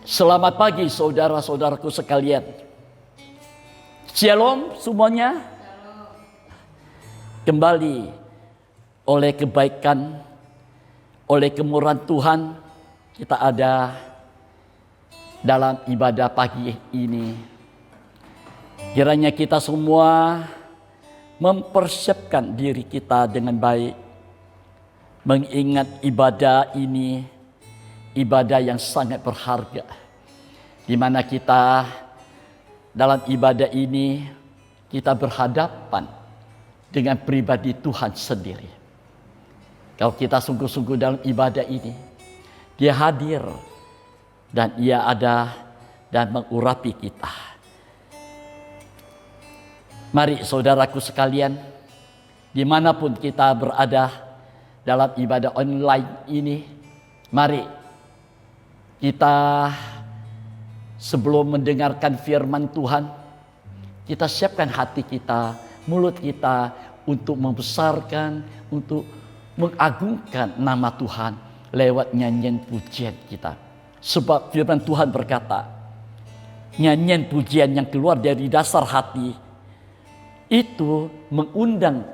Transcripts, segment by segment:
Selamat pagi saudara-saudaraku sekalian. Shalom semuanya. Kembali oleh kebaikan, oleh kemurahan Tuhan, kita ada dalam ibadah pagi ini. Kiranya kita semua mempersiapkan diri kita dengan baik, mengingat ibadah ini ibadah yang sangat berharga, di mana kita dalam ibadah ini kita berhadapan dengan pribadi Tuhan sendiri. Kalau kita sungguh-sungguh dalam ibadah ini, Dia hadir dan Ia ada dan mengurapi kita. Mari saudaraku sekalian, dimanapun kita berada dalam ibadah online ini, mari kita sebelum mendengarkan firman Tuhan, kita siapkan hati kita, mulut kita untuk membesarkan, untuk mengagungkan nama Tuhan lewat nyanyian pujian kita. Sebab firman Tuhan berkata, nyanyian pujian yang keluar dari dasar hati itu mengundang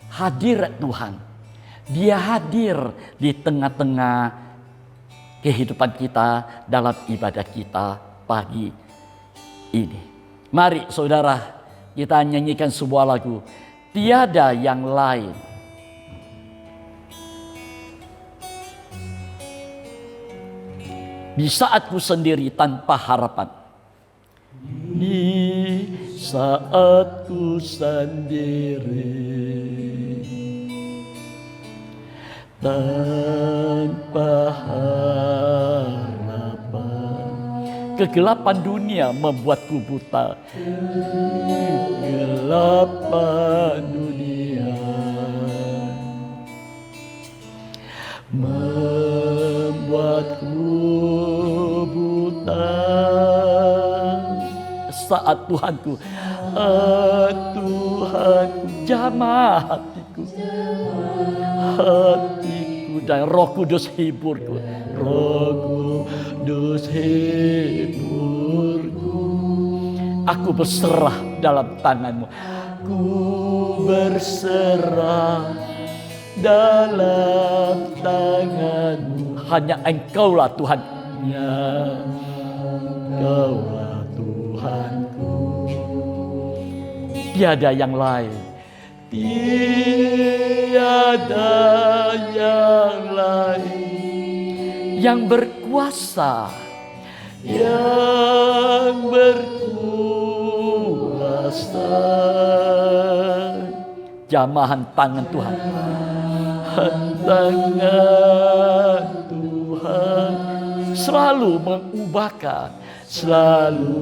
hadirat Tuhan. Dia hadir di tengah-tengah kehidupan kita dalam ibadah kita pagi ini. Mari saudara, kita nyanyikan sebuah lagu, Tiada Yang Lain. Di saat ku sendiri tanpa harapan. Di saat ku sendiri tanpa harapan, kegelapan dunia membuatku buta. Kegelapan dunia membuatku buta. Saat Tuhanku, Tuhanku jamah hatiku, dan Roh Kudus hiburku. Roh Kudus hiburku. Aku berserah dalam tanganmu. Ku berserah dalam tanganmu. Hanya Engkaulah Tuhan. Engkaulah Tuhanku. Tiada yang lain. Tiada yang lain yang berkuasa, yang berkuasa. Jamahan tangan Tuhan, tangan Tuhan selalu mengubahkan, selalu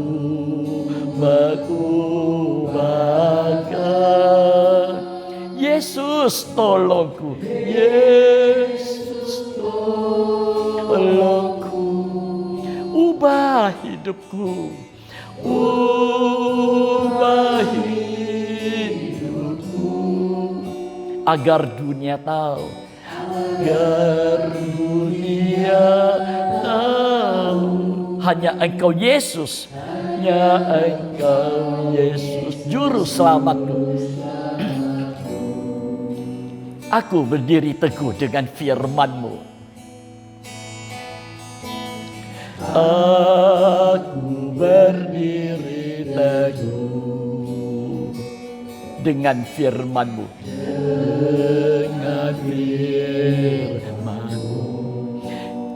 mengubahkan. Yesus tolongku, Yesus tolongku, ubah hidupku, ubah hidupku, agar dunia tahu, agar dunia tahu, hanya Engkau Yesus, hanya Engkau Yesus, Juru Selamatku. Aku berdiri teguh dengan firman-Mu. Aku berdiri teguh dengan firman-Mu. Dengan firman-Mu.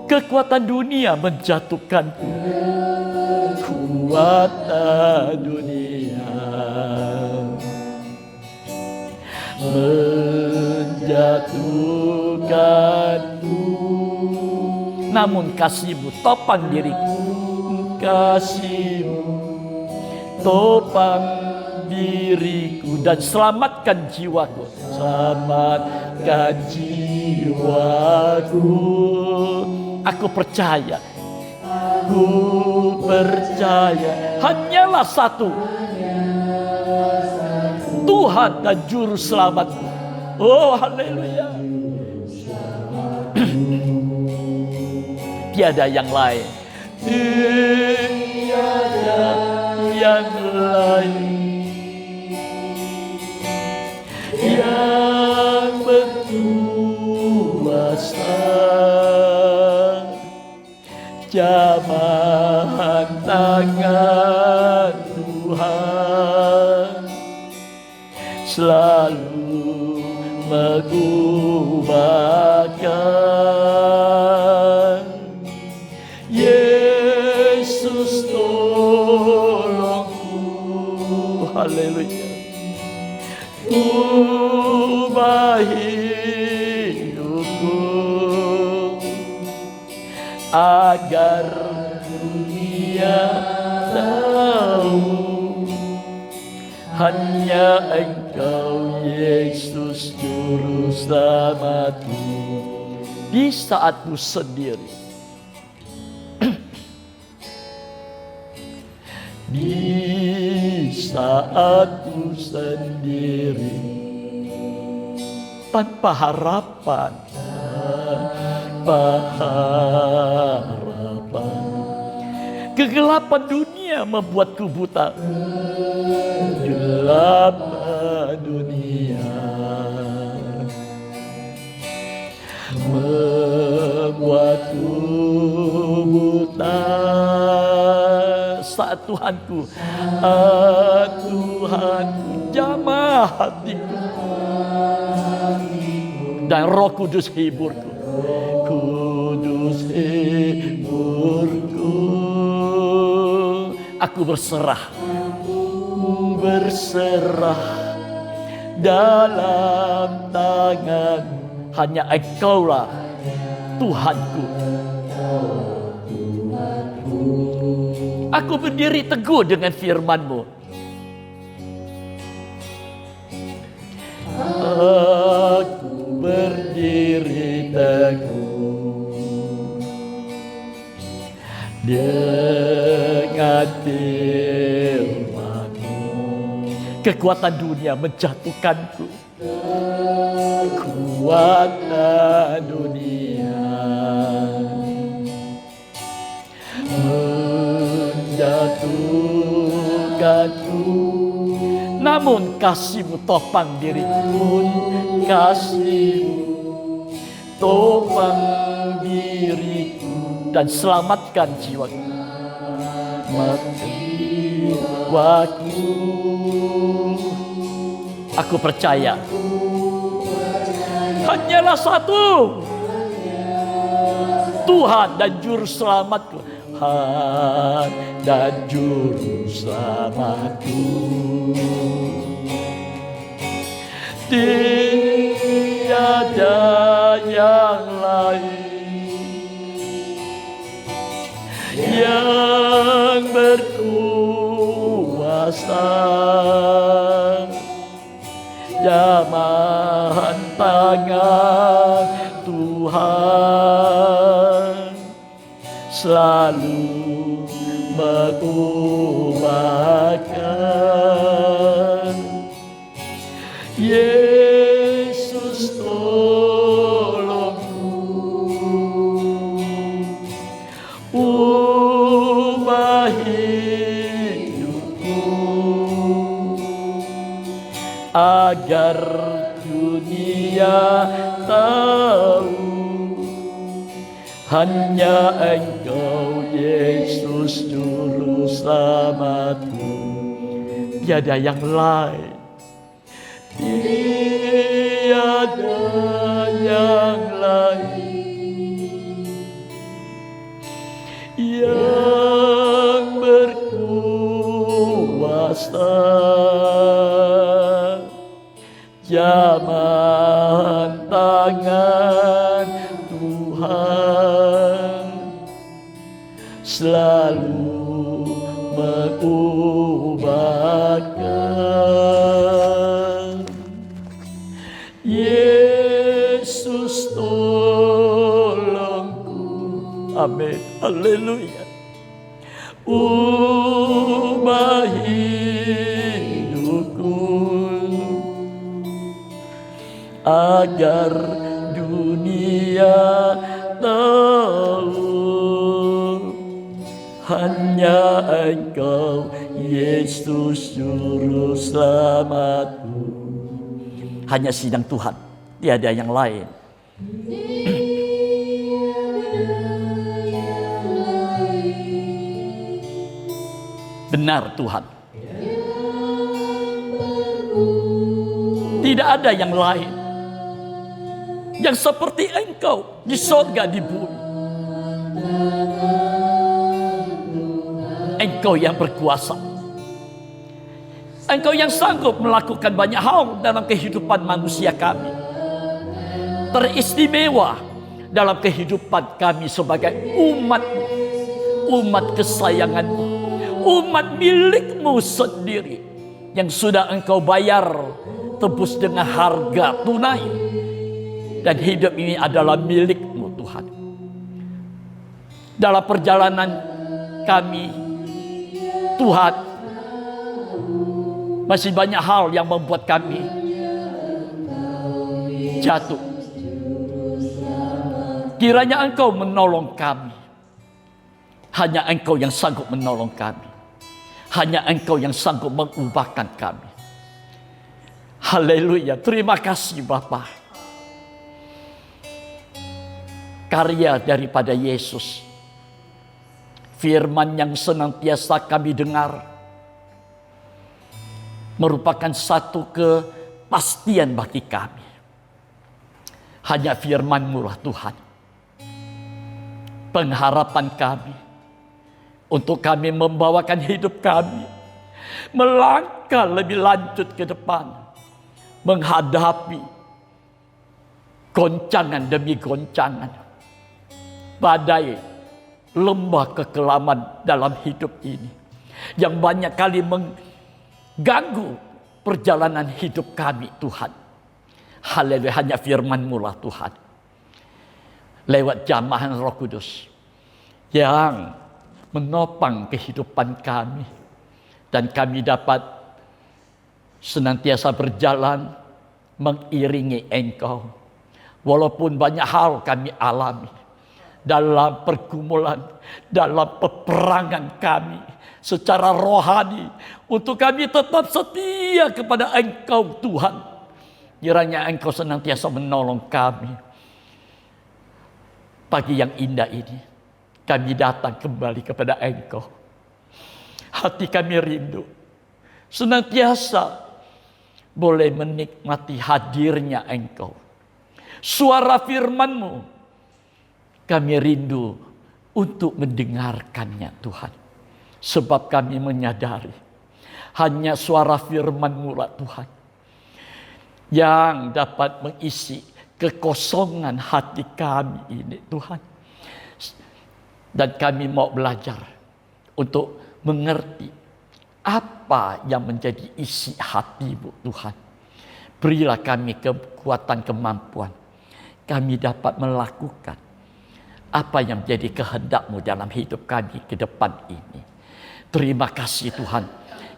Kekuatan dunia menjatuhkanku. Kekuatan dunia menjatuhkanku, namun kasih-Mu topang diriku. Kasih-Mu topang diriku dan selamatkan jiwaku. Selamatkan jiwaku. Aku percaya, hanyalah satu, Tuhan dan Juru Selamatku. Oh, haleluya. Tiada yang lain. tiada yang lain yang berkuasa. Jamahan tangan Tuhan selalu mengubahkan. Yesus tolongku, haleluya, ubah hidupku agar dunia tahu hanya Engkau Yesus Juru Selamatku. Di saatmu sendiri, di saatmu sendiri, tanpa harapan, tanpa harapan, kegelapan dunia membuatku buta. Kegelapan dunia membuatku buta. Saat Tuhanku, Tuhanku jamah hatiku, dan Roh Kudus hiburku. Kudus hiburku. Aku berserah dalam tangan. Hanya Engkaulah Tuhanku. Aku berdiri teguh dengan firman-Mu. Aku berdiri teguh dengan firman-Mu. Kekuatan dunia menjatuhkanku. Kekuatan dunia menjatuhkanku, namun kasih-Mu topang diriku. Kasih-Mu topang diriku dan selamatkan jiwaku. Jiwaku, aku percaya hanyalah satu Tuhan dan Juru Selamatku. Dan Juru Selamatku, tiada yang lain yang berkuasa. Jamahan tangan Tuhan selalu mengubahkan. Yesus tolongku, ubah hidupku agar dunia tahu hanya Engkau Yesus Juru Selamatku. Tiada yang lain, tiada yang lain yang berkuasa. Jamahan tangan Tuhan selalu mengubahkan. Yesus tolongku. Amin. Haleluya. Ubah hidupku agar dunia tahu hanya Engkau Yesus Juru Selamatku. Hanya sidang Tuhan, tiada yang lain. Benar Tuhan, tidak ada yang lain yang seperti Engkau di surga, di bumi. Engkau yang berkuasa, Engkau yang sanggup melakukan banyak hal dalam kehidupan manusia kami. Teristimewa dalam kehidupan kami sebagai umat-Mu, umat kesayangan-Mu, umat milik-Mu sendiri yang sudah Engkau bayar tebus dengan harga tunai. Dan hidup ini adalah milik-Mu Tuhan. Dalam perjalanan kami, Tuhan, masih banyak hal yang membuat kami jatuh. Kiranya Engkau menolong kami. Hanya Engkau yang sanggup menolong kami. Hanya Engkau yang sanggup mengubahkan kami. Haleluya. Terima kasih Bapa. Karya daripada Yesus, firman yang senantiasa kami dengar, merupakan satu kepastian bagi kami. Hanya firman-Mu lah Tuhan, pengharapan kami, untuk kami membawakan hidup kami melangkah lebih lanjut ke depan, menghadapi goncangan demi goncangan, badai, lembah kekelaman dalam hidup ini yang banyak kali mengganggu perjalanan hidup kami Tuhan. Haleluya, hanya firman-Mu lah Tuhan, lewat jamahan Roh Kudus yang menopang kehidupan kami, dan kami dapat senantiasa berjalan mengiringi Engkau. Walaupun banyak hal kami alami dalam pergumulan, dalam peperangan kami secara rohani, untuk kami tetap setia kepada Engkau Tuhan. Kiranya Engkau senantiasa menolong kami. Pagi yang indah ini, kami datang kembali kepada Engkau. Hati kami rindu senantiasa boleh menikmati hadirnya Engkau. Suara firman-Mu, kami rindu untuk mendengarkannya Tuhan. Sebab kami menyadari hanya suara firman-Mu lah Tuhan yang dapat mengisi kekosongan hati kami ini Tuhan. Dan kami mau belajar untuk mengerti apa yang menjadi isi hati-Mu Tuhan. Berilah kami kekuatan, kemampuan, kami dapat melakukan apa yang menjadi kehendak-Mu dalam hidup kami ke depan ini. Terima kasih Tuhan.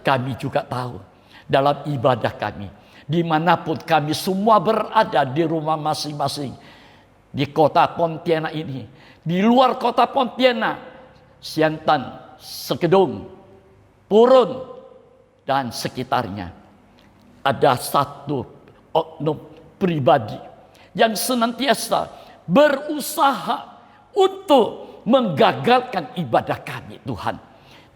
Kami juga tahu dalam ibadah kami, dimanapun kami semua berada di rumah masing-masing, di kota Pontianak ini, di luar kota Pontianak, Siantan, Sekedung, Purun, dan sekitarnya, ada satu oknum pribadi yang senantiasa berusaha untuk menggagalkan ibadah kami Tuhan.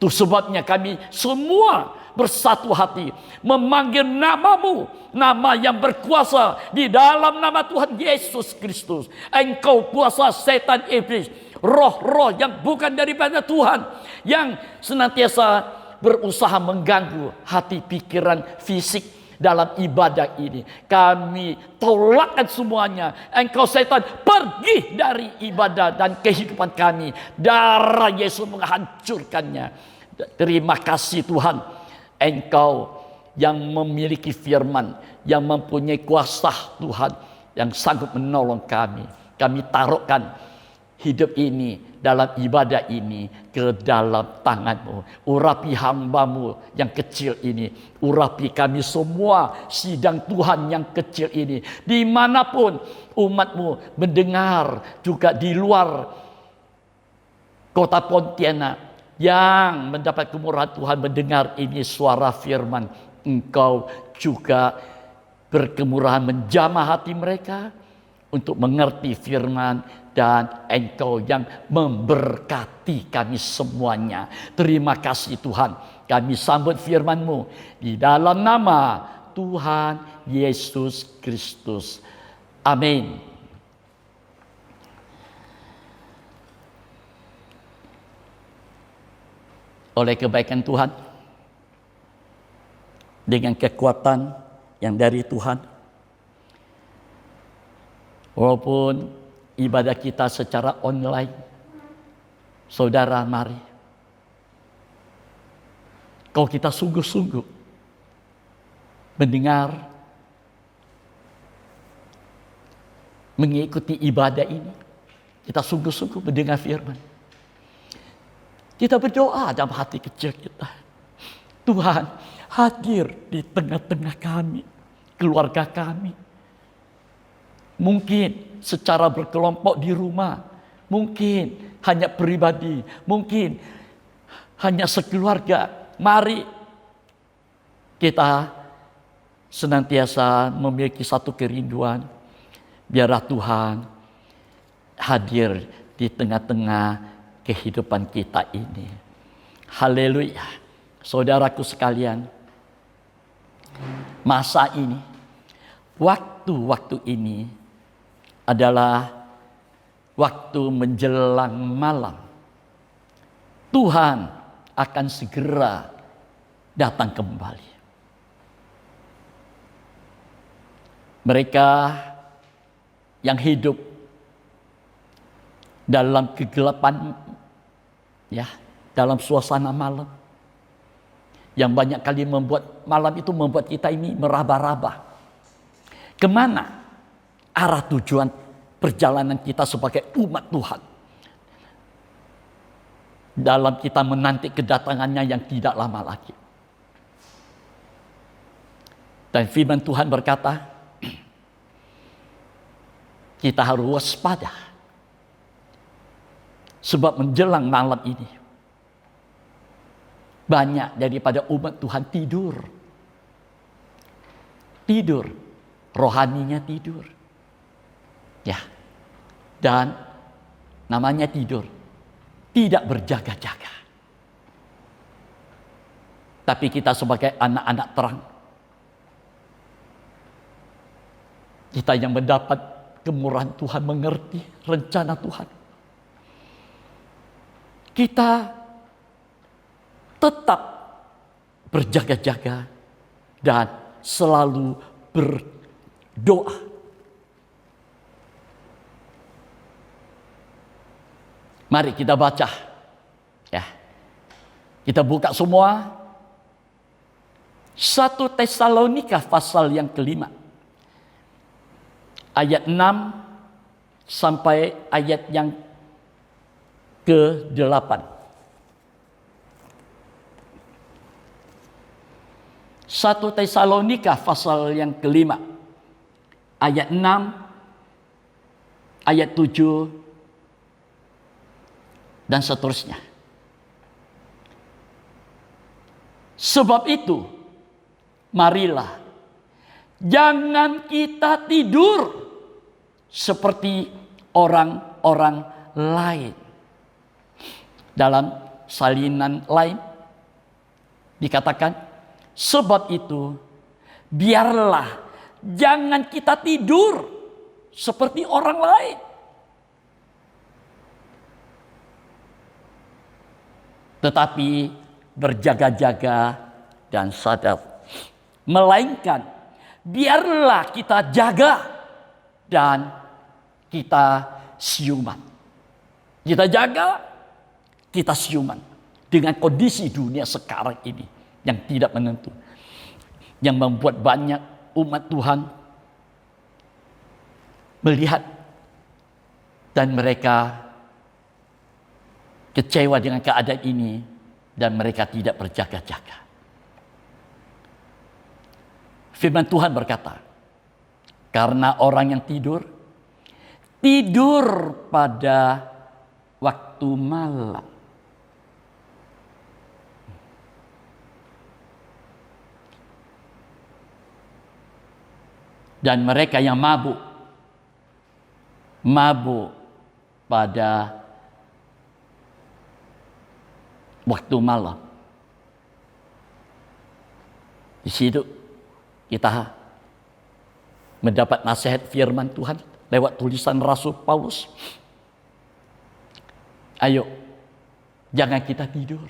Itu sebabnya kami semua bersatu hati memanggil nama-Mu, nama yang berkuasa di dalam nama Tuhan Yesus Kristus. Engkau kuasa setan iblis, roh-roh yang bukan daripada Tuhan, yang senantiasa berusaha mengganggu hati, pikiran, fisik dalam ibadah ini. Kami tolakkan semuanya. Engkau setan, pergi dari ibadah dan kehidupan kami. Darah Yesus menghancurkannya. Terima kasih Tuhan. Engkau yang memiliki firman, yang mempunyai kuasa Tuhan, yang sanggup menolong kami. Kami taruhkan hidup ini, dalam ibadah ini, ke dalam tangan-Mu. Urapi hamba-Mu yang kecil ini. Urapi kami semua sidang Tuhan yang kecil ini. Dimanapun umat-Mu mendengar, juga di luar kota Pontianak, yang mendapat kemurahan Tuhan mendengar ini suara firman, engkau juga berkemurahan menjamah hati mereka untuk mengerti firman, dan engkau yang memberkati kami semuanya. Terima kasih Tuhan, kami sambut firman-Mu di dalam nama Tuhan Yesus Kristus. Amin. Oleh kebaikan Tuhan, dengan kekuatan yang dari Tuhan, walaupun ibadah kita secara online, saudara, mari kalau kita sungguh-sungguh mendengar, mengikuti ibadah ini, kita sungguh-sungguh mendengar firman, kita berdoa dalam hati kecil kita, Tuhan hadir di tengah-tengah kami, keluarga kami. Mungkin secara berkelompok di rumah, mungkin hanya pribadi, mungkin hanya sekeluarga. Mari kita senantiasa memiliki satu kerinduan, biarlah Tuhan hadir di tengah-tengah kehidupan kita ini. Haleluya. Saudaraku sekalian, masa ini, waktu-waktu ini adalah waktu menjelang malam. Tuhan akan segera datang kembali. Mereka yang hidup dalam kegelapan, ya, dalam suasana malam, yang banyak kali membuat malam itu membuat kita ini meraba-raba. Kemana arah tujuan perjalanan kita sebagai umat Tuhan dalam kita menanti kedatangannya yang tidak lama lagi. Dan firman Tuhan berkata, kita harus waspada, sebab menjelang malam ini banyak daripada umat Tuhan tidur. Rohaninya tidur. Ya. Dan namanya tidur, tidak berjaga-jaga. Tapi kita sebagai anak-anak terang, kita yang mendapat kemurahan Tuhan, mengerti rencana Tuhan, kita tetap berjaga-jaga dan selalu berdoa. Mari kita baca, ya. Kita buka semua 1 Tesalonika pasal yang kelima, ayat 6 sampai ayat yang ke-8. 1 Tesalonika pasal yang kelima, ayat 6, ayat 7, dan seterusnya. Sebab itu, marilah jangan kita tidur seperti orang-orang lain. Dalam salinan lain dikatakan, sebab itu biarlah jangan kita tidur seperti orang lain, tetapi berjaga-jaga dan sadar. Melainkan biarlah kita jaga dan kita siuman. Kita jaga, kita siuman dengan kondisi dunia sekarang ini yang tidak menentu, yang membuat banyak umat Tuhan melihat dan mereka kecewa dengan keadaan ini dan mereka tidak berjaga-jaga. Firman Tuhan berkata, karena orang yang tidur pada waktu malam. Dan mereka yang mabuk pada waktu malam. Di situ kita mendapat nasihat firman Tuhan lewat tulisan Rasul Paulus. Ayo, jangan kita tidur.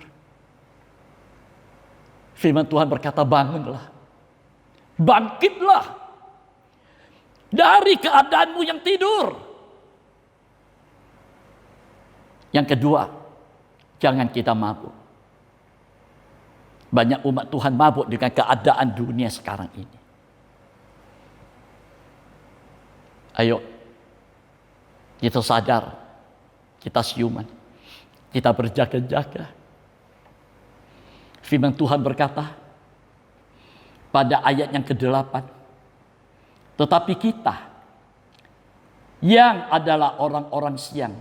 Firman Tuhan berkata, bangunlah, bangkitlah dari keadaanmu yang tidur. Yang kedua, jangan kita mabuk. Banyak umat Tuhan mabuk dengan keadaan dunia sekarang ini. Ayo, kita sadar, kita siuman, kita berjaga-jaga. Firman Tuhan berkata pada ayat yang ke-8, tetapi kita yang adalah orang-orang siang,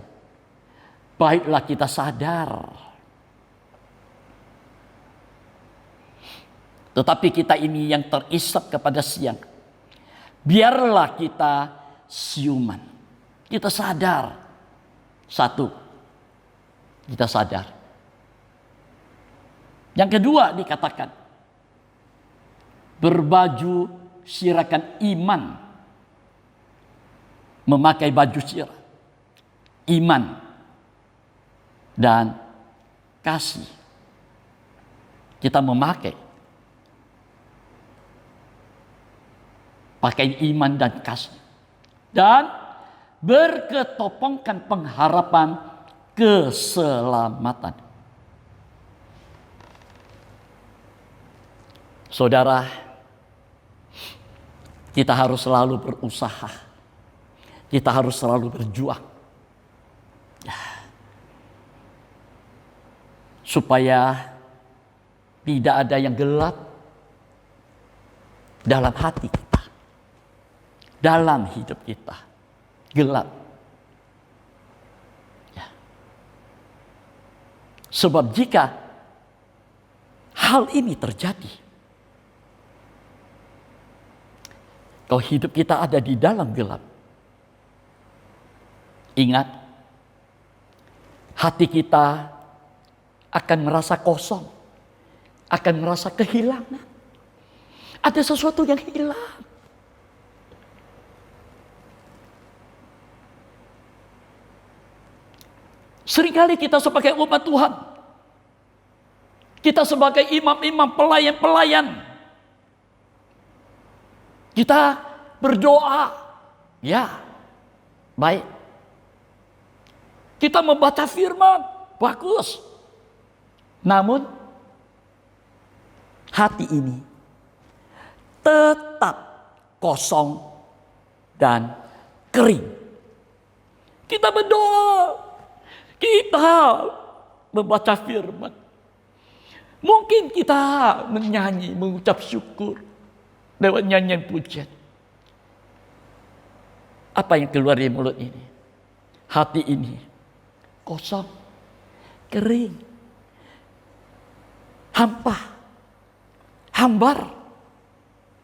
baiklah kita sadar. Tetapi kita ini yang terisap kepada siang, biarlah kita siuman. Kita sadar. Satu, kita sadar. Yang kedua dikatakan, berbaju sirakan iman. Memakai baju sirah, iman dan kasih. Kita memakai pakai iman dan kasih, dan berketopongkan pengharapan keselamatan. Saudara, kita harus selalu berusaha, kita harus selalu berjuang supaya tidak ada yang gelap dalam hati kita, dalam hidup kita. Gelap. Ya. Sebab jika hal ini terjadi, kalau hidup kita ada di dalam gelap, ingat, hati kita akan merasa kosong, akan merasa kehilangan. Ada sesuatu yang hilang. Seringkali kita sebagai umat Tuhan, kita sebagai imam-imam, pelayan-pelayan, kita berdoa, ya, baik. Kita membaca firman, bagus. Namun, hati ini tetap kosong dan kering. Kita berdoa, kita membaca firman. Mungkin kita menyanyi, mengucap syukur lewat nyanyian pujian. Apa yang keluar dari mulut ini? Hati ini kosong, kering, hampa, hambar.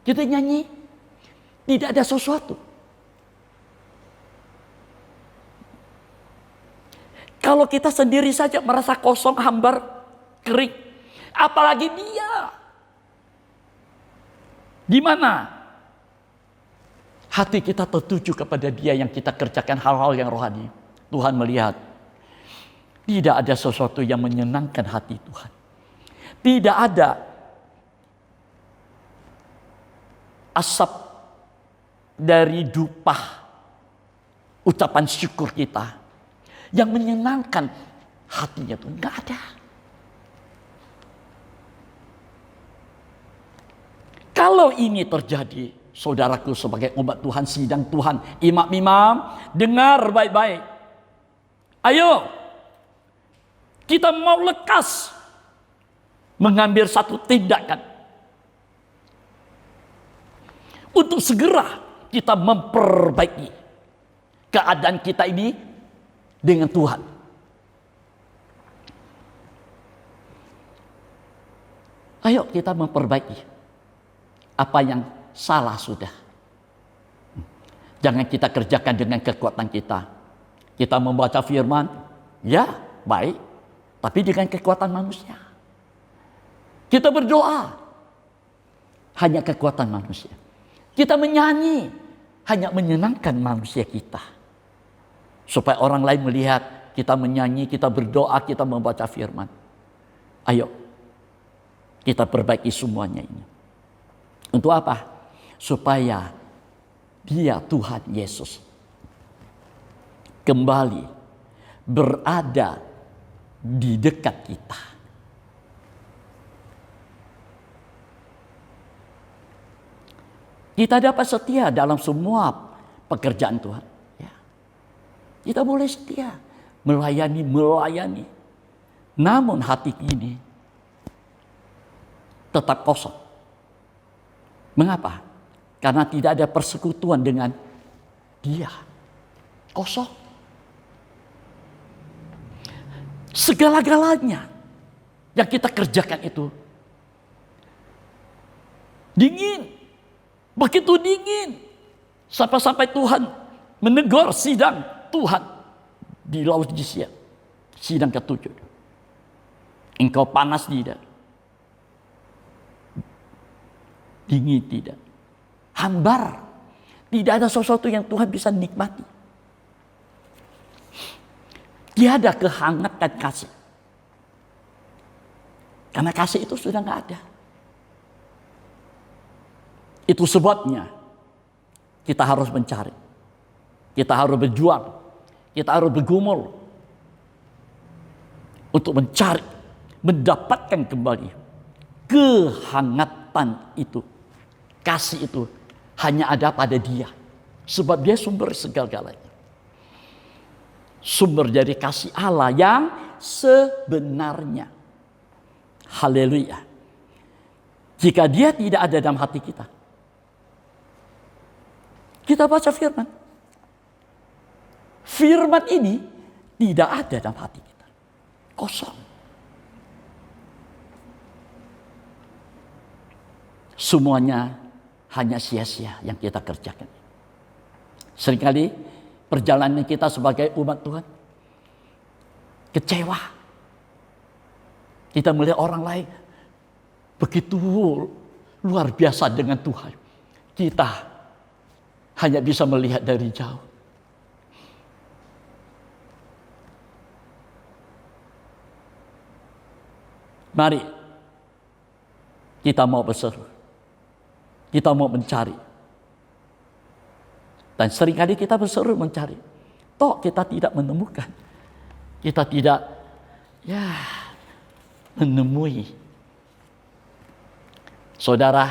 Kita nyanyi, tidak ada sesuatu. Kalau kita sendiri saja merasa kosong, hambar, kering, apalagi dia. Di mana hati kita tertuju kepada dia yang kita kerjakan hal-hal yang rohani. Tuhan melihat tidak ada sesuatu yang menyenangkan hati Tuhan. Tidak ada asap dari dupa ucapan syukur kita yang menyenangkan hatinya tuh nggak ada. Kalau ini terjadi, saudaraku sebagai umat Tuhan, sidang Tuhan, imam-imam, dengar baik-baik. Ayo, kita mau lekas mengambil satu tindakan untuk segera kita memperbaiki keadaan kita ini dengan Tuhan. Ayo kita memperbaiki apa yang salah sudah. Jangan kita kerjakan dengan kekuatan kita. Kita membaca firman, ya baik, tapi dengan kekuatan manusia. Kita berdoa, hanya kekuatan manusia. Kita menyanyi, hanya menyenangkan manusia kita. Supaya orang lain melihat kita menyanyi, kita berdoa, kita membaca firman. Ayo, kita perbaiki semuanya ini. Untuk apa? Supaya Dia, Tuhan Yesus, kembali berada di dekat kita. Kita dapat setia dalam semua pekerjaan Tuhan. Ya. Kita boleh setia, melayani. Namun hati ini tetap kosong. Mengapa? Karena tidak ada persekutuan dengan Dia. Kosong. Segala-galanya yang kita kerjakan itu dingin. Begitu dingin. Sampai-sampai Tuhan menegur sidang Tuhan di Laodicea. Sidang ke-7. Engkau panas tidak? Dingin tidak? Hambar. Tidak ada sesuatu yang Tuhan bisa nikmati. Tiada kehangatan kasih. Karena kasih itu sudah nggak ada. Itu sebabnya kita harus mencari. Kita harus berjuang. Kita harus bergumul. Untuk mencari. Mendapatkan kembali kehangatan itu. Kasih itu hanya ada pada Dia. Sebab Dia sumber segala-galanya. Sumber dari kasih Allah yang sebenarnya. Haleluya. Jika Dia tidak ada dalam hati kita, kita baca firman. Firman ini tidak ada dalam hati kita. Kosong. Semuanya hanya sia-sia yang kita kerjakan. Seringkali perjalanan kita sebagai umat Tuhan kecewa. Kita melihat orang lain begitu luar biasa dengan Tuhan. Kita hanya bisa melihat dari jauh. Mari kita mau berseru. Kita mau mencari. Dan seringkali kita berseru mencari. Toh kita tidak menemukan. Kita tidak menemui. Saudara,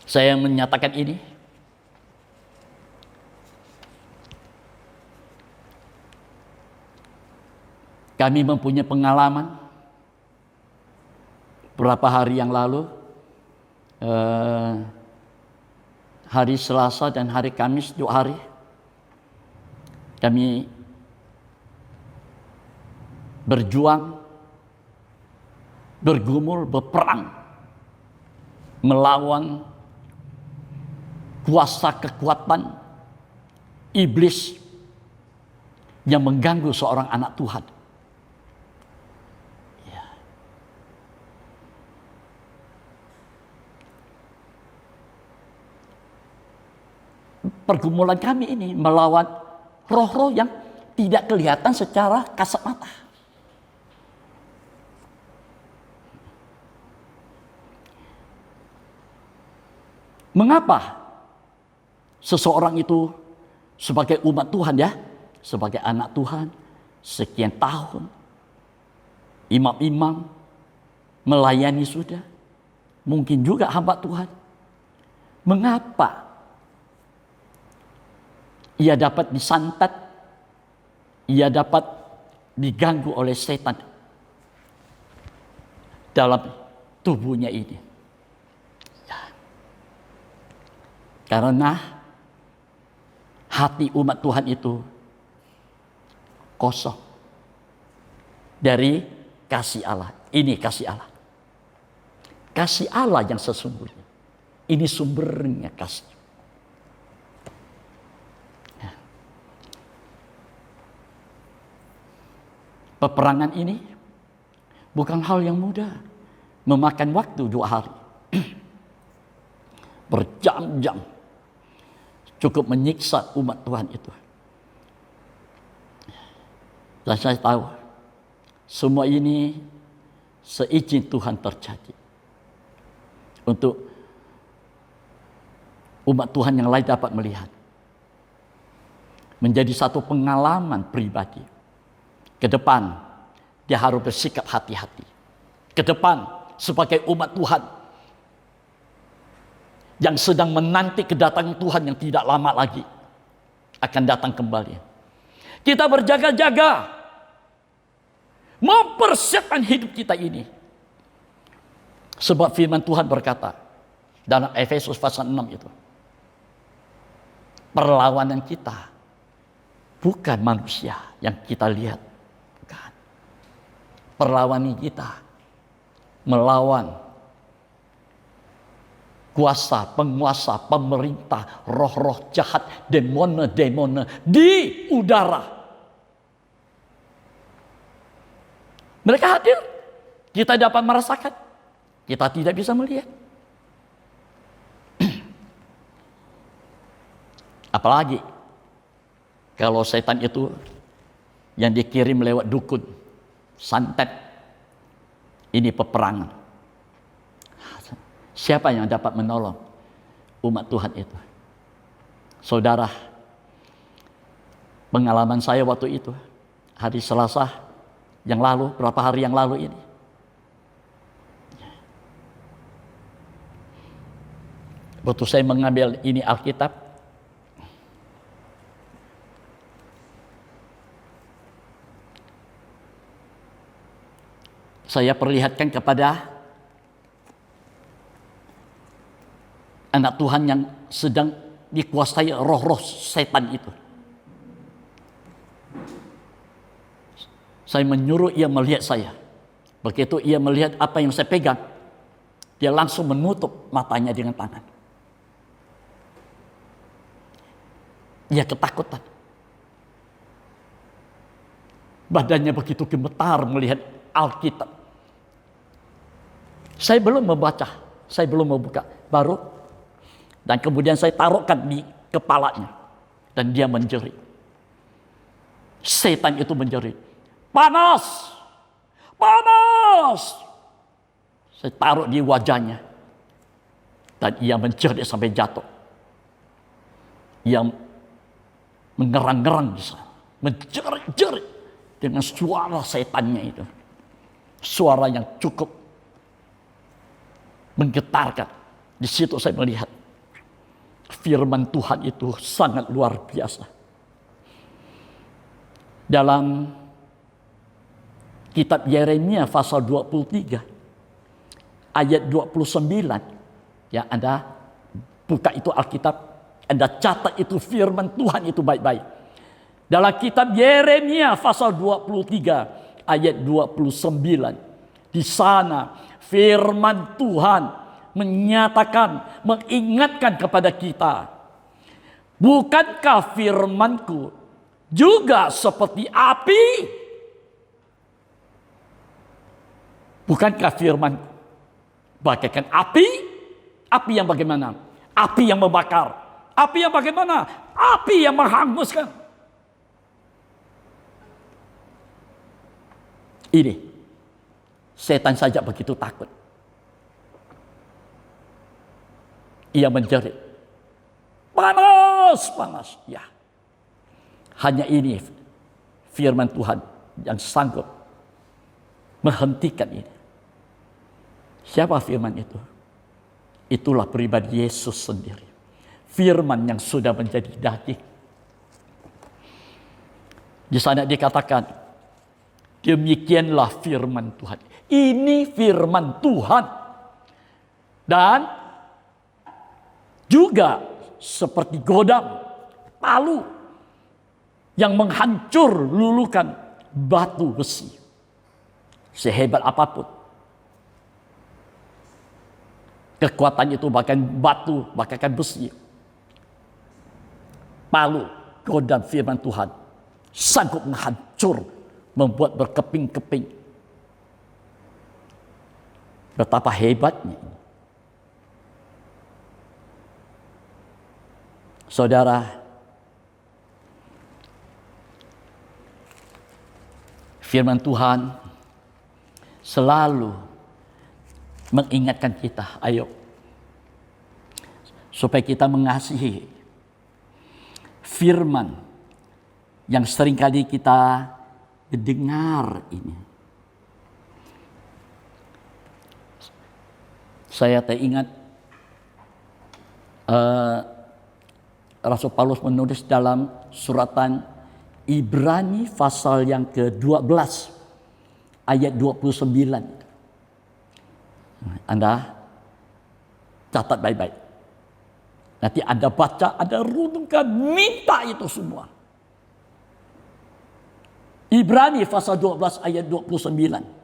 saya menyatakan ini. Kami mempunyai pengalaman beberapa hari yang lalu. Hari Selasa dan hari Kamis 2 hari kami berjuang, bergumul, berperang melawan kuasa kekuatan iblis yang mengganggu seorang anak Tuhan. Pergumulan kami ini melawan roh-roh yang tidak kelihatan secara kasat mata. Mengapa seseorang itu sebagai umat Tuhan sebagai anak Tuhan sekian tahun, imam-imam melayani sudah, mungkin juga hamba Tuhan. Mengapa ia dapat disantet, ia dapat diganggu oleh setan dalam tubuhnya ini? Karena hati umat Tuhan itu kosong dari kasih Allah. Ini kasih Allah. Kasih Allah yang sesungguhnya. Ini sumbernya kasih. Peperangan ini bukan hal yang mudah. Memakan waktu 2 hari. Berjam-jam. Cukup menyiksa umat Tuhan itu. Dan saya tahu, semua ini seizin Tuhan terjadi. Untuk umat Tuhan yang lain dapat melihat. Menjadi satu pengalaman pribadi. Ke depan, dia harus bersikap hati-hati. Ke depan, sebagai umat Tuhan yang sedang menanti kedatangan Tuhan yang tidak lama lagi akan datang kembali. Kita berjaga-jaga mempersiapkan hidup kita ini. Sebab firman Tuhan berkata dalam Efesus pasal 6 itu, perlawanan kita bukan manusia yang kita lihat. Bukan. Perlawanan kita melawan kuasa, penguasa, pemerintah, roh-roh jahat, demone-demone di udara. Mereka hadir, kita dapat merasakan, kita tidak bisa melihat. Apalagi kalau setan itu yang dikirim lewat dukun, santet, ini peperangan. Siapa yang dapat menolong umat Tuhan itu? Saudara, pengalaman saya waktu itu, hari Selasa yang lalu, berapa hari yang lalu ini. Waktu saya mengambil ini Alkitab, saya perlihatkan kepada anak Tuhan yang sedang dikuasai roh-roh setan itu. Saya menyuruh ia melihat saya. Begitu ia melihat apa yang saya pegang, dia langsung menutup matanya dengan tangan. Ia ketakutan. Badannya begitu gemetar melihat Alkitab. Saya belum membaca, saya belum membuka, baru dan kemudian saya taruhkan di kepalanya dan dia menjerit. Setan itu menjerit, panas, panas. Saya taruh di wajahnya dan ia menjerit sampai jatuh. Ia mengerang-gerang di sana, menjerit-jerit dengan suara setannya itu, suara yang cukup menggetarkan. Di situ saya melihat firman Tuhan itu sangat luar biasa. Dalam kitab Yeremia pasal 23 ayat 29, ya Anda buka itu Alkitab, Anda catat itu firman Tuhan itu baik-baik. Dalam kitab Yeremia pasal 23 ayat 29, di sana firman Tuhan menyatakan, mengingatkan kepada kita, bukankah firmanku juga seperti api? Bukankah firmanku bagaikan api? Api yang bagaimana? Api yang membakar. Api yang bagaimana? Api yang menghanguskan. Ini setan saja begitu takut. Ia menjerit, panas, panas. Ya, hanya ini firman Tuhan yang sanggup menghentikan ini. Siapa firman itu? Itulah pribadi Yesus sendiri. Firman yang sudah menjadi daging. Di sana dikatakan, demikianlah firman Tuhan. Ini firman Tuhan. Dan juga seperti godam, palu yang menghancur lulukan batu besi. Sehebat apapun kekuatan itu, bahkan batu, bahkan besi, palu, godam firman Tuhan sanggup menghancur membuat berkeping-keping. Betapa hebatnya. Saudara, firman Tuhan selalu mengingatkan kita, ayo, supaya kita mengasihi firman yang seringkali kita dengar ini. Saya teringat Rasul Paulus menulis dalam suratan Ibrani pasal yang ke-12 ayat 29. Anda catat baik-baik. Nanti Anda baca, Anda renungkan, minta itu semua. Ibrani pasal 12 ayat 29.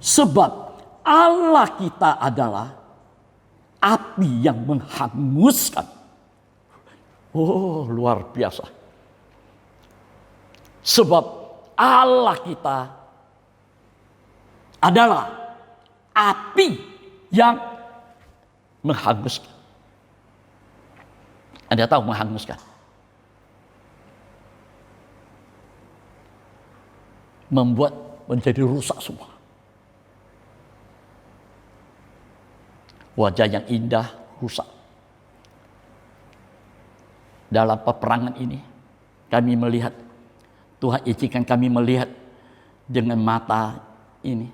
Sebab Allah kita adalah api yang menghanguskan. Oh, luar biasa. Sebab Allah kita adalah api yang menghanguskan. Anda tahu menghanguskan? Membuat menjadi rusak semua. Wajah yang indah rusak. Dalam peperangan ini kami melihat, Tuhan izinkan kami melihat dengan mata ini,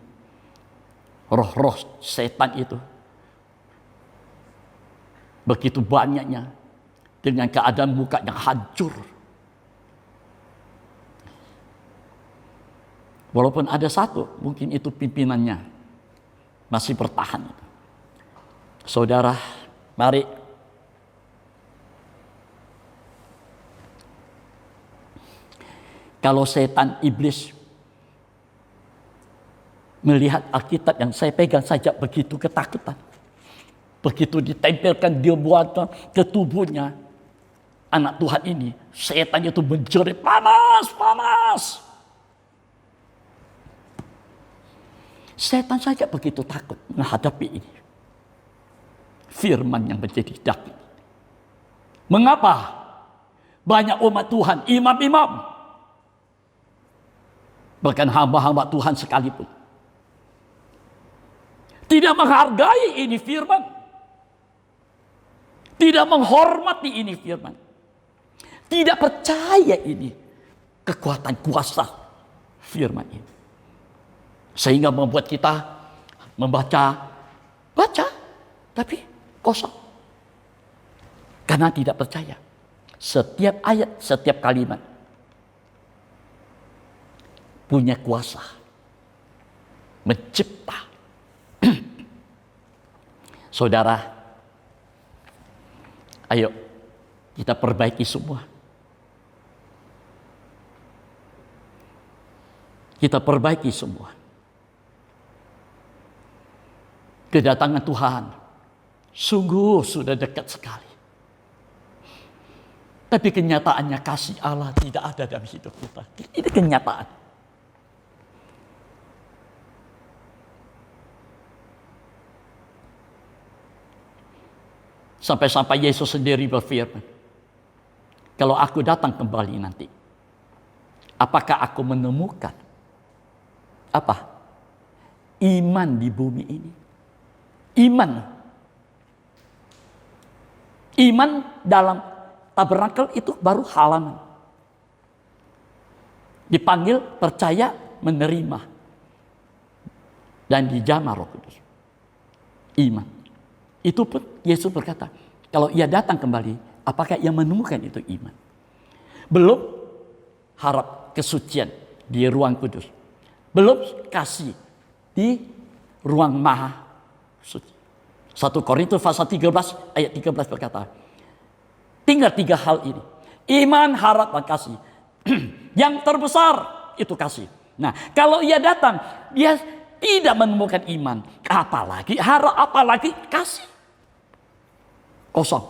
roh-roh setan itu begitu banyaknya dengan keadaan muka yang hancur. Walaupun ada satu, mungkin itu pimpinannya masih bertahan. Saudara, mari kalau setan iblis melihat Alkitab yang saya pegang saja begitu ketakutan. Begitu ditempelkan dia buat ke tubuhnya anak Tuhan ini, setan itu menjerit, panas, panas. Setan saja begitu takut menghadapi ini. Firman yang menjadi daging. Mengapa banyak umat Tuhan, imam-imam, bahkan hamba-hamba Tuhan sekalipun tidak menghargai ini firman, tidak menghormati ini firman, tidak percaya ini kekuatan kuasa firman ini, sehingga membuat kita membaca tapi kosong karena tidak percaya. Setiap ayat, setiap kalimat punya kuasa mencipta. Saudara, ayo kita perbaiki semua. Kita perbaiki semua. Kedatangan Tuhan sungguh sudah dekat sekali. Tapi kenyataannya kasih Allah tidak ada dalam hidup kita. Ini kenyataan. Sampai-sampai Yesus sendiri berfirman, kalau aku datang kembali nanti, apakah aku menemukan apa? Iman di bumi ini. Iman dalam tabernakel itu baru halaman. Dipanggil, percaya, menerima. Dan dijamah Roh Kudus. Iman. Itu pun Yesus berkata, kalau ia datang kembali, apakah ia menemukan itu iman? Belum harap kesucian di ruang kudus. Belum kasih di ruang maha suci. 1 Korintus pasal 13 ayat 13 berkata, tinggal 3 hal ini. Iman, harap, dan kasih. Yang terbesar itu kasih. Nah, kalau ia datang, dia tidak menemukan iman. Apalagi harap, apalagi kasih. Kosong.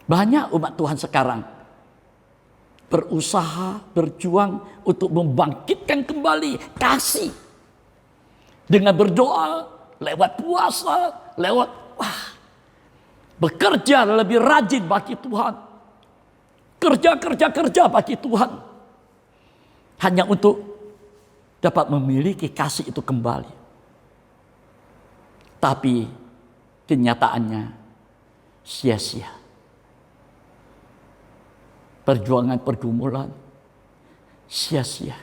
Banyak umat Tuhan sekarang berusaha, berjuang untuk membangkitkan kembali kasih. Dengan berdoa, lewat puasa, lewat bekerja lebih rajin bagi Tuhan. Kerja bagi Tuhan. Hanya untuk dapat memiliki kasih itu kembali. Tapi kenyataannya sia-sia. Perjuangan pergumulan sia-sia.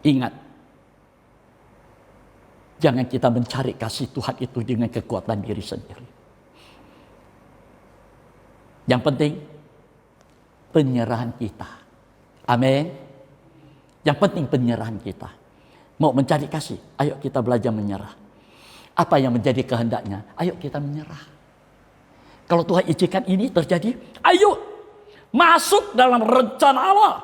Ingat, jangan kita mencari kasih Tuhan itu dengan kekuatan diri sendiri. Yang penting penyerahan kita. Amin. Yang penting penyerahan kita. Mau mencari kasih, ayo kita belajar menyerah. Apa yang menjadi kehendaknya, ayo kita menyerah. Kalau Tuhan izinkan ini terjadi, ayo masuk dalam rencana Allah.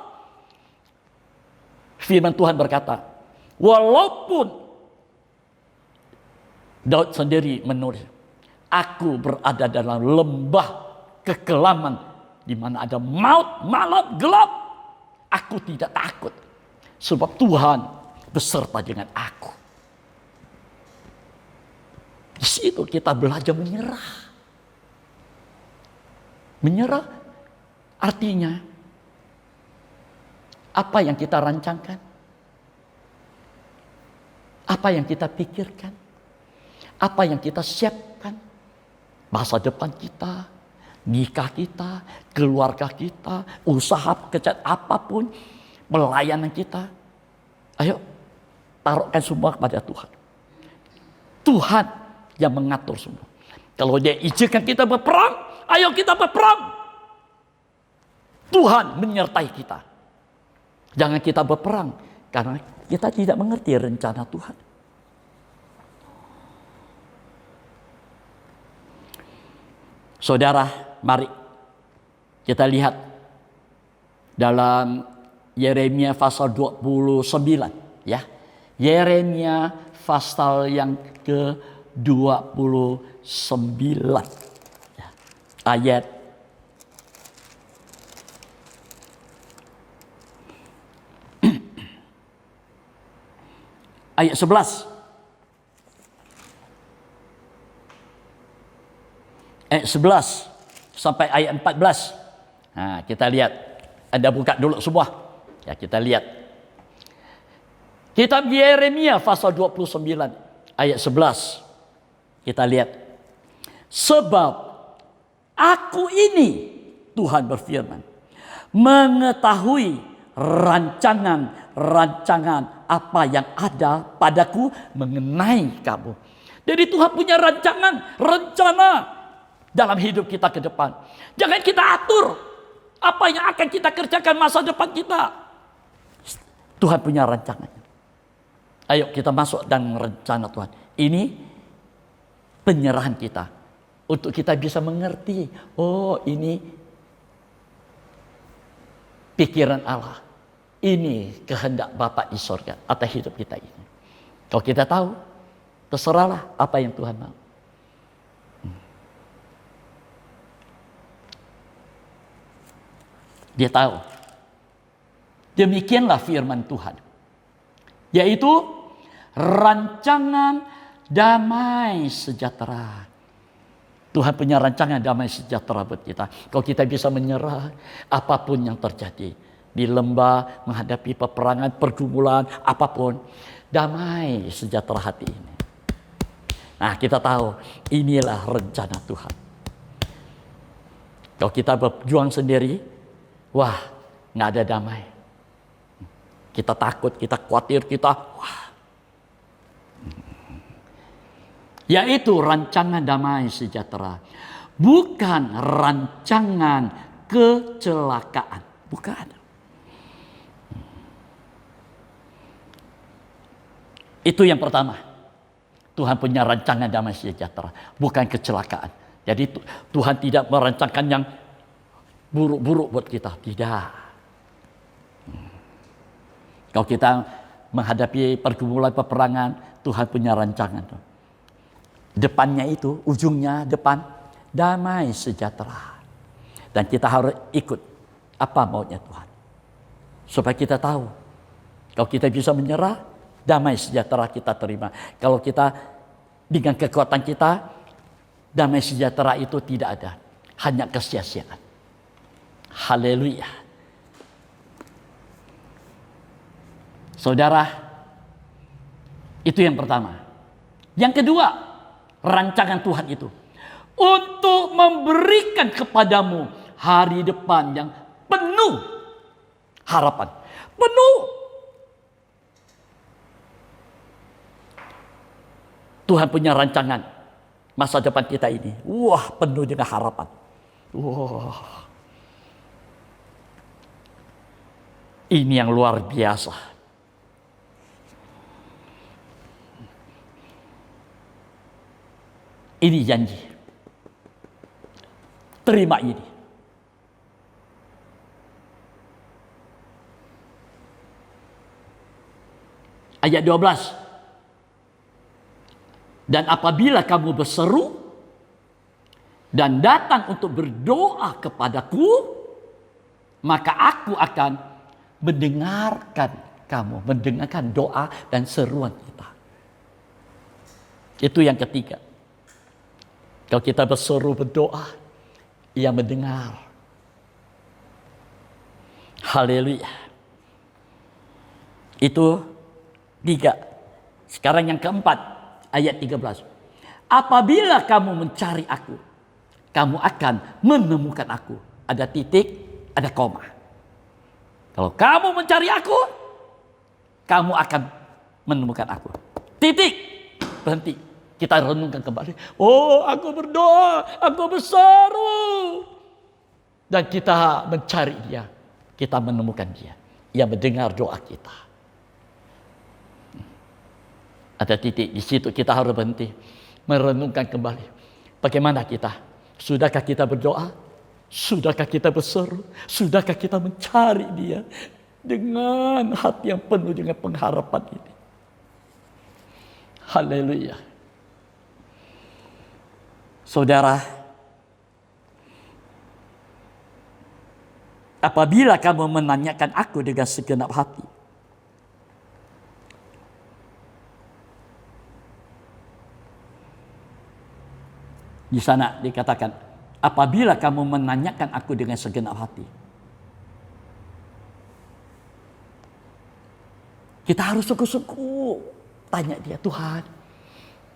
Firman Tuhan berkata, walaupun Daud sendiri menulis, aku berada dalam lembah kekelaman di mana ada maut, malam, gelap. Aku tidak takut sebab Tuhan beserta dengan aku. Di situ kita belajar menyerah. Menyerah artinya apa yang kita rancangkan, apa yang kita pikirkan, apa yang kita siapkan, masa depan kita, nikah kita, keluarga kita, usaha pekerjaan apapun, pelayanan kita. Ayo taruhkan semua kepada Tuhan. Tuhan yang mengatur semua. Kalau Dia izinkan kita berperang, ayo kita berperang. Tuhan menyertai kita. Jangan kita berperang karena kita tidak mengerti rencana Tuhan. Saudara, mari kita lihat dalam Yeremia pasal 29 ya. Yeremia pasal yang ke-29 ya. Ayat ayat 11. Ayat 11 sampai ayat 14. Nah, kita lihat. Anda buka dulu semua. Ya, kita lihat. Kitab Yeremia pasal 29 ayat 11. Kita lihat. Sebab aku ini, Tuhan berfirman, mengetahui rancangan-rancangan apa yang ada padaku mengenai kamu. Jadi Tuhan punya rancangan, rencana dalam hidup kita ke depan. Jangan kita atur apa yang akan kita kerjakan masa depan kita. Tuhan punya rancangannya. Ayo kita masuk dalam rencana Tuhan. Ini penyerahan kita. Untuk kita bisa mengerti. Oh, ini pikiran Allah. Ini kehendak Bapa di sorga atas hidup kita ini. Kalau kita tahu, terserahlah apa yang Tuhan mau. Dia tahu. Demikianlah firman Tuhan. Yaitu rancangan damai sejahtera. Tuhan punya rancangan damai sejahtera buat kita. Kalau kita bisa menyerah apapun yang terjadi. Di lembah, menghadapi peperangan, pergumulan, apapun. Damai sejahtera hati ini. Nah, kita tahu inilah rencana Tuhan. Kalau kita berjuang sendiri, wah, nggak ada damai. Kita takut, kita khawatir, yaitu rancangan damai sejahtera. Bukan rancangan kecelakaan. Bukan. Itu yang pertama. Tuhan punya rancangan damai sejahtera. Bukan kecelakaan. Jadi Tuhan tidak merancangkan yang buruk-buruk buat kita. Tidak. Kalau kita menghadapi pergumulan peperangan, Tuhan punya rancangan. Depannya itu, ujungnya depan, damai sejahtera. Dan kita harus ikut apa maunya Tuhan. Supaya kita tahu, kalau kita bisa menyerah, damai sejahtera kita terima. Kalau kita dengan kekuatan kita, damai sejahtera itu tidak ada. Hanya kesia-siaan. Haleluya. Saudara, itu yang pertama. Yang kedua, rancangan Tuhan itu untuk memberikan kepadamu hari depan yang penuh harapan. Penuh. Tuhan punya rancangan masa depan kita ini. Wah, penuh dengan harapan. Wah. Ini yang luar biasa. Ini janji. Terima ini. Ayat 12. Dan apabila kamu berseru dan datang untuk berdoa kepadaku, maka aku akan mendengarkan kamu, mendengarkan doa dan seruan kita. Itu yang ketiga. Kalau kita berseru berdoa, Ia mendengar. Haleluya. Itu tiga. Sekarang yang keempat, ayat 13. Apabila kamu mencari aku, kamu akan menemukan aku. Ada titik, ada koma. Kalau kamu mencari aku, kamu akan menemukan aku. Titik. Berhenti. Kita renungkan kembali. Oh, aku berdoa, aku berseru. Dan kita mencari Dia. Kita menemukan Dia. Ia mendengar doa kita. Ada titik di situ kita harus berhenti. Merenungkan kembali. Bagaimana kita? Sudahkah kita berdoa? Sudahkah kita berseru? Sudahkah kita mencari Dia? Dengan hati yang penuh dengan pengharapan ini. Haleluya. Saudara, apabila kamu menanyakan aku dengan segenap hati, di sana dikatakan, apabila kamu menanyakan aku dengan segenap hati, kita harus sungguh-sungguh tanya Dia, Tuhan,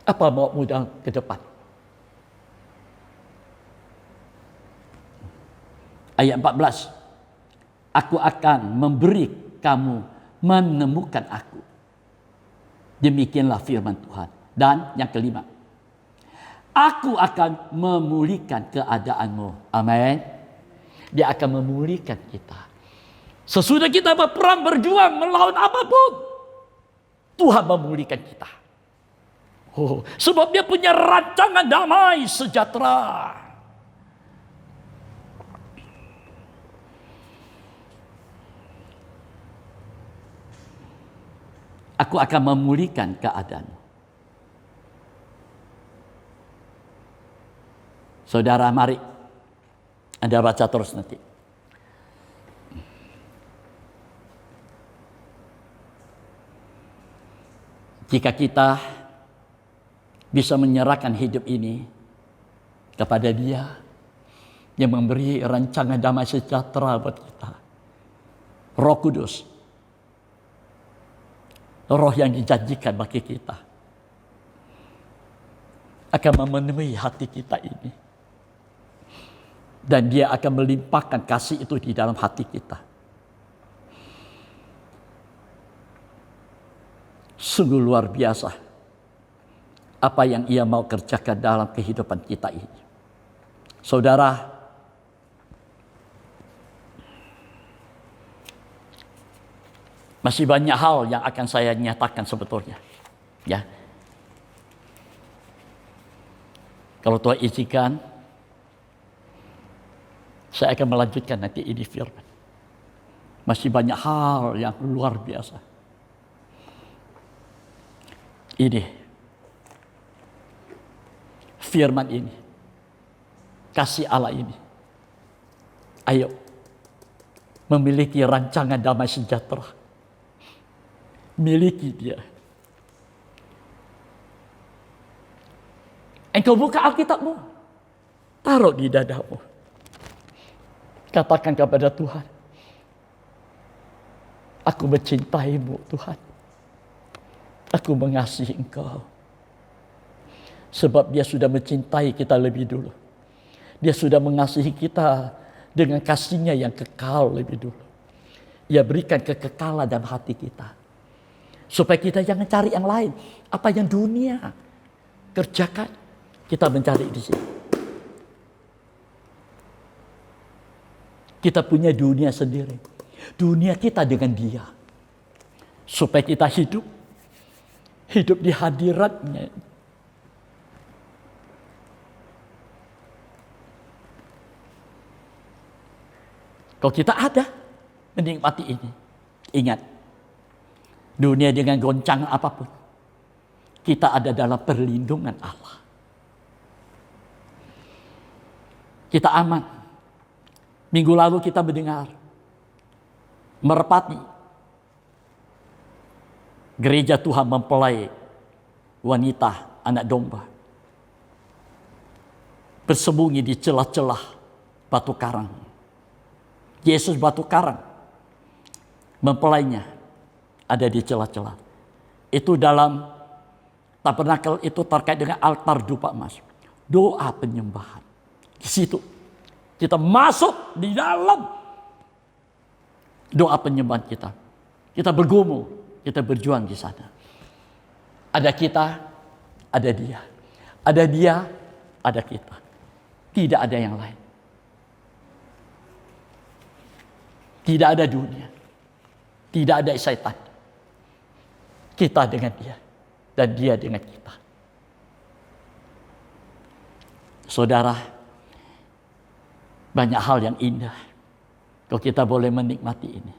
apa maumu ke depan? Ayat 14. Aku akan memberi kamu menemukan aku. Demikianlah firman Tuhan. Dan yang kelima. Aku akan memulihkan keadaanmu. Amin. Dia akan memulihkan kita. Sesudah kita berperang, berjuang, melawan apapun, Tuhan memulihkan kita. Oh, sebab Dia punya rancangan damai sejahtera. Aku akan memulihkan keadaan. Saudara, mari Anda baca terus nanti. Jika kita bisa menyerahkan hidup ini kepada Dia yang memberi rancangan damai sejahtera buat kita, Roh Kudus, Roh yang dijanjikan bagi kita akan memenuhi hati kita ini. Dan Dia akan melimpahkan kasih itu di dalam hati kita. Sungguh luar biasa apa yang Ia mau kerjakan dalam kehidupan kita ini. Saudara, masih banyak hal yang akan saya nyatakan sebetulnya. Ya. Kalau Tuhan izinkan, saya akan melanjutkan nanti ini firman. Masih banyak hal yang luar biasa. Ini. Firman ini. kasih Allah ini. Ayo, memiliki rancangan damai sejahtera. Miliki dia. Engkau buka Alkitabmu, taruh di dadamu. Katakan kepada Tuhan, aku mencintaimu Tuhan. Aku mengasihi Engkau. Sebab dia sudah mencintai kita lebih dulu. Dia sudah mengasihi kita dengan kasihnya yang kekal lebih dulu. Ia berikan kekekalan dalam hati kita. Supaya kita jangan cari yang lain. Apa yang dunia kerjakan, kita mencari di sini. Kita punya dunia sendiri. Dunia kita dengan dia. Supaya kita hidup di hadiratnya. Kalau kita ada menikmati ini, ingat, dunia dengan goncang apapun, kita ada dalam perlindungan Allah. Kita aman. Minggu lalu kita mendengar Merpati, gereja Tuhan mempelai wanita anak domba, bersembunyi di celah-celah batu karang. Yesus batu karang, mempelainya ada di celah-celah. Itu dalam tabernakel itu terkait dengan altar dupa emas. Doa penyembahan. Di situ kita masuk di dalam doa penyembahan kita. Kita bergumul, kita berjuang di sana. Ada kita, ada dia. Ada dia, ada kita. Tidak ada yang lain. Tidak ada dunia. Tidak ada syaitan. Kita dengan dia. Dan dia dengan kita. Saudara, banyak hal yang indah. Kalau kita boleh menikmati ini.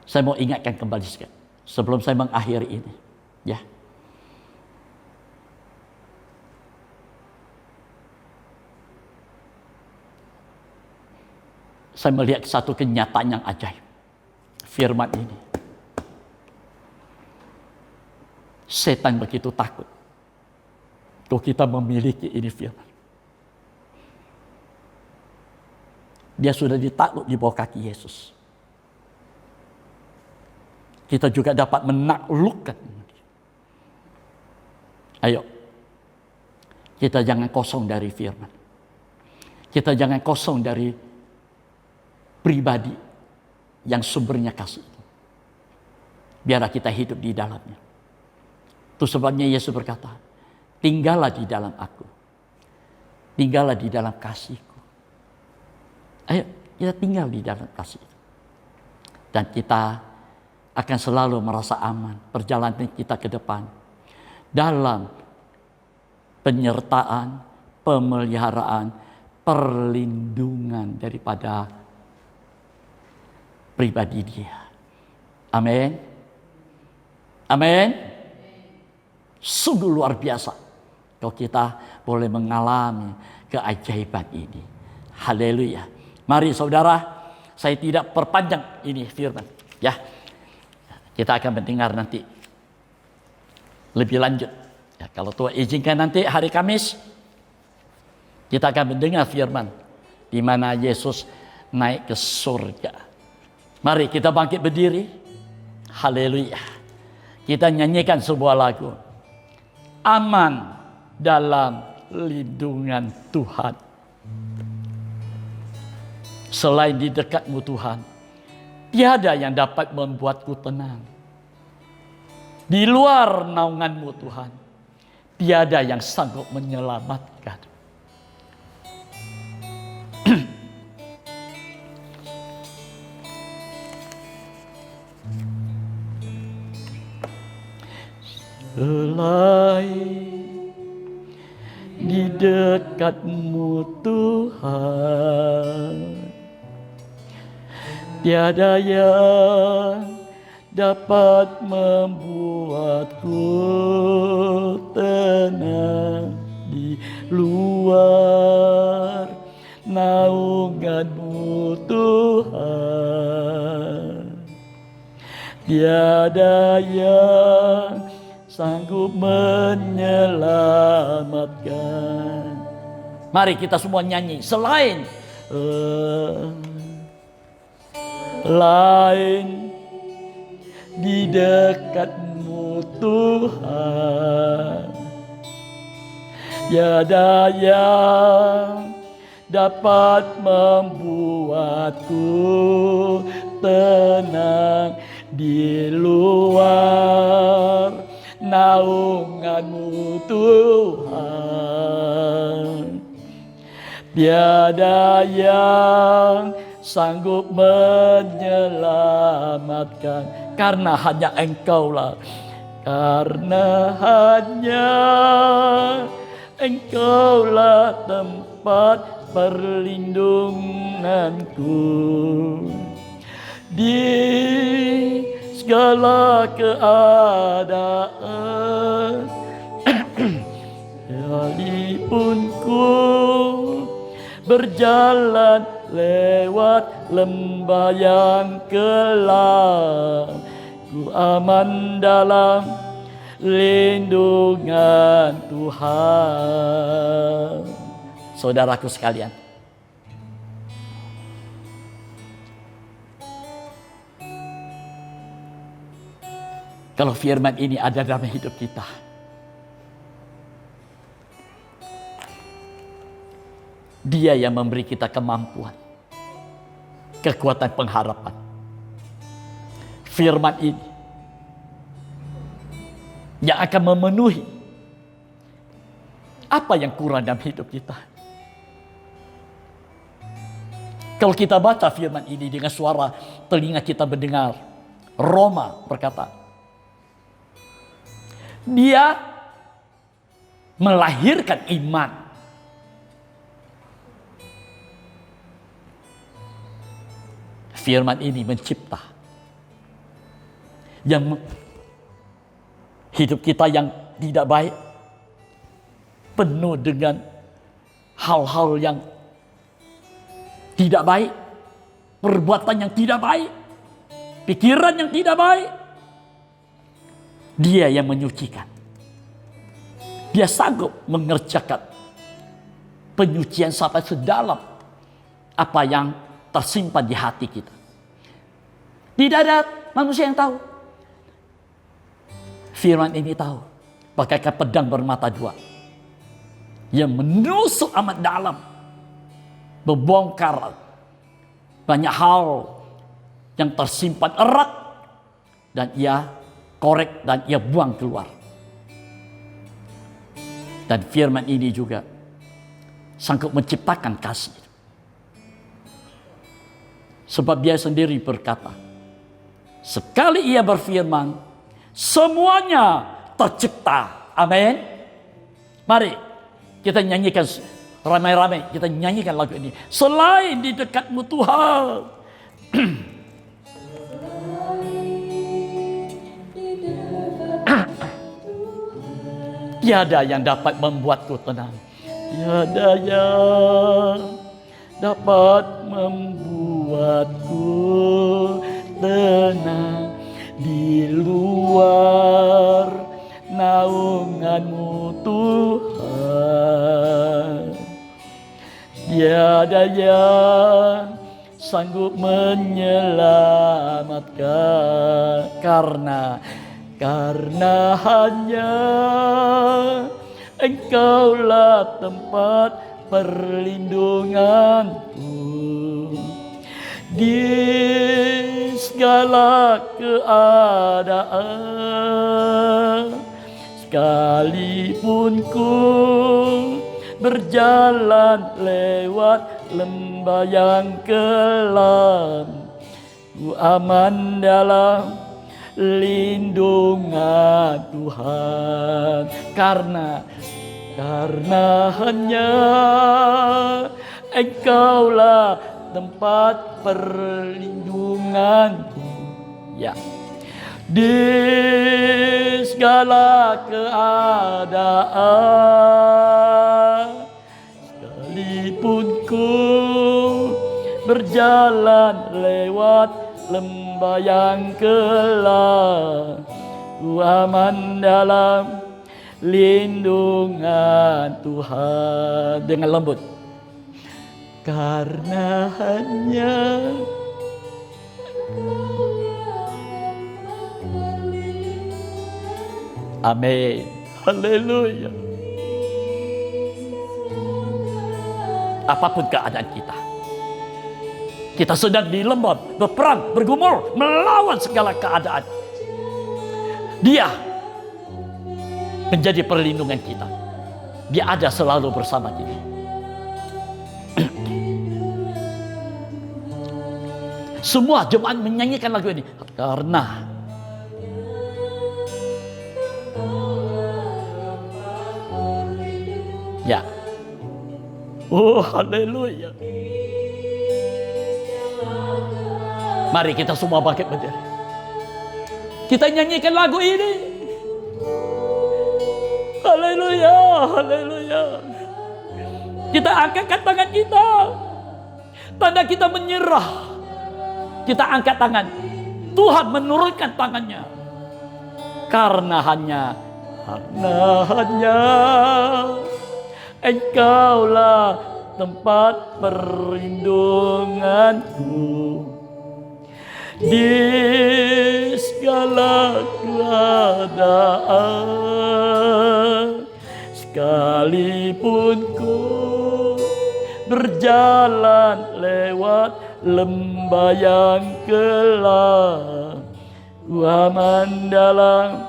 Saya mau ingatkan kembali sekali. Sebelum saya mengakhiri ini. Ya. Saya melihat satu kenyataan yang ajaib. Firman ini. Setan begitu takut. Kalau kita memiliki ini firman. Dia sudah ditakluk di bawah kaki Yesus. Kita juga dapat menaklukkan. Ayo. Kita jangan kosong dari firman. Kita jangan kosong dari pribadi yang sumbernya kasih. Biarlah kita hidup di dalamnya. Itu sebabnya Yesus berkata, tinggallah di dalam aku. Tinggallah di dalam kasihku. Ayo kita tinggal di dalam kasih. Dan kita akan selalu merasa aman. Perjalanan kita ke depan. Dalam penyertaan, pemeliharaan, perlindungan daripada pribadi dia. Amin. Amin. Sungguh luar biasa kalau kita boleh mengalami keajaiban ini. Haleluya. Mari saudara, saya tidak perpanjang ini firman. Ya, kita akan mendengar nanti lebih lanjut. Ya, kalau Tuhan izinkan nanti hari Kamis, kita akan mendengar firman di mana Yesus naik ke surga. Mari kita bangkit berdiri. Haleluya. Kita nyanyikan sebuah lagu. Aman dalam lindungan Tuhan. Selain di dekatmu Tuhan, tiada yang dapat membuatku tenang. Di luar naunganmu Tuhan, tiada yang sanggup menyelamatkan. Selain di dekatmu Tuhan, tiada yang dapat membuatku tenang. Di luar naungan-Mu Tuhan. Tiada yang sanggup menyelamatkan. Mari kita semua nyanyi. Selain di dekat-Mu Tuhan, tiada yang dapat membuatku tenang di luar naungan-Mu Tuhan. Tiada yang sanggup menyelamatkan, karena hanya Engkau-lah, karena hanya Engkau-lah tempat perlindunganku di segala keadaan. Sekalipun ku berjalan lewat lembah yang kelam, ku aman dalam lindungan Tuhan. Saudaraku sekalian, kalau firman ini ada dalam hidup kita, Dia yang memberi kita kemampuan, kekuatan pengharapan. Firman ini yang akan memenuhi apa yang kurang dalam hidup kita. Kalau kita baca firman ini dengan suara telinga kita mendengar, Roma berkata, Dia melahirkan iman. Firman ini mencipta yang hidup kita yang tidak baik, penuh dengan hal-hal yang tidak baik, perbuatan yang tidak baik, pikiran yang tidak baik. Dia yang menyucikan. Dia sanggup mengerjakan penyucian sampai sedalam apa yang tersimpan di hati kita. Tidak ada manusia yang tahu. Firman ini tahu. Bagaikan pedang bermata dua, yang menusuk amat dalam, membongkar banyak hal yang tersimpan erat, dan ia korek dan ia buang keluar. Dan firman ini juga sanggup menciptakan kasih. Sebab Dia sendiri berkata, sekali Ia berfirman, semuanya tercipta. Amin. Mari kita nyanyikan ramai-ramai, kita nyanyikan lagu ini. Selain di dekat-Mu Tuhan. Tiada yang dapat membuatku tenang. Tiada yang dapat membuatku tenang di luar naungan-Mu Tuhan. Tiada yang sanggup menyelamatkan, karena hanya Engkaulah tempat perlindunganku di segala keadaan. Sekalipun ku berjalan lewat lembah yang kelam, ku aman dalam lindungan Tuhan, karena hanya Engkaulah tempat perlindunganku. Ya, di segala keadaan. berjalan lewat lembah yang gelap, ku aman dalam lindungan Tuhan. Dengan lembut. Karena hanya amin. Haleluya. Apapun keadaan kita sedang di lembah, berperang, bergumul, melawan segala keadaan. Dia menjadi perlindungan kita. Dia ada selalu bersama kita. Semua jemaat menyanyikan lagu ini. Karena ya. Oh, haleluya. Mari kita semua bangkit berdiri. Kita nyanyikan lagu ini. Haleluya, haleluya. Kita angkatkan tangan kita. Tanda kita menyerah. Kita angkat tangan. Tuhan menurunkan tangannya. Karena hanya Engkaulah tempat perlindunganku di segala keadaan, sekalipun ku berjalan lewat lembah yang gelap, ku aman dalam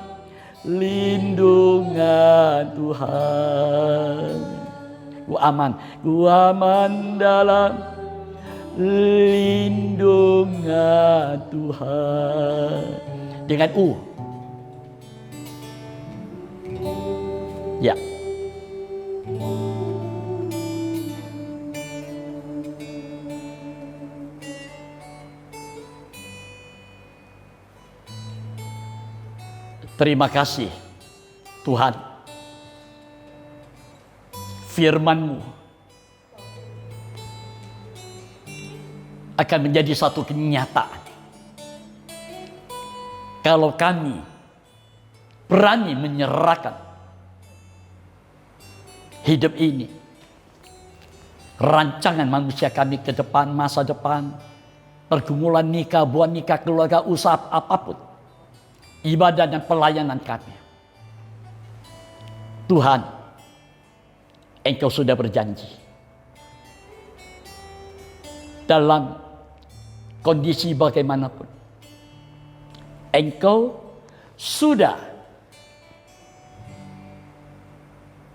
lindungan Tuhan. Ku aman dalam lindungan Tuhan. Dengan U. Ya. Terima kasih Tuhan. Firman-Mu akan menjadi satu kenyataan. Kalau kami berani menyerahkan hidup ini, rancangan manusia kami ke depan, masa depan, pergumulan nikah, buah nikah, keluarga, usaha, apapun, ibadah dan pelayanan kami. Tuhan, Engkau sudah berjanji dalam kondisi bagaimanapun, Engkau sudah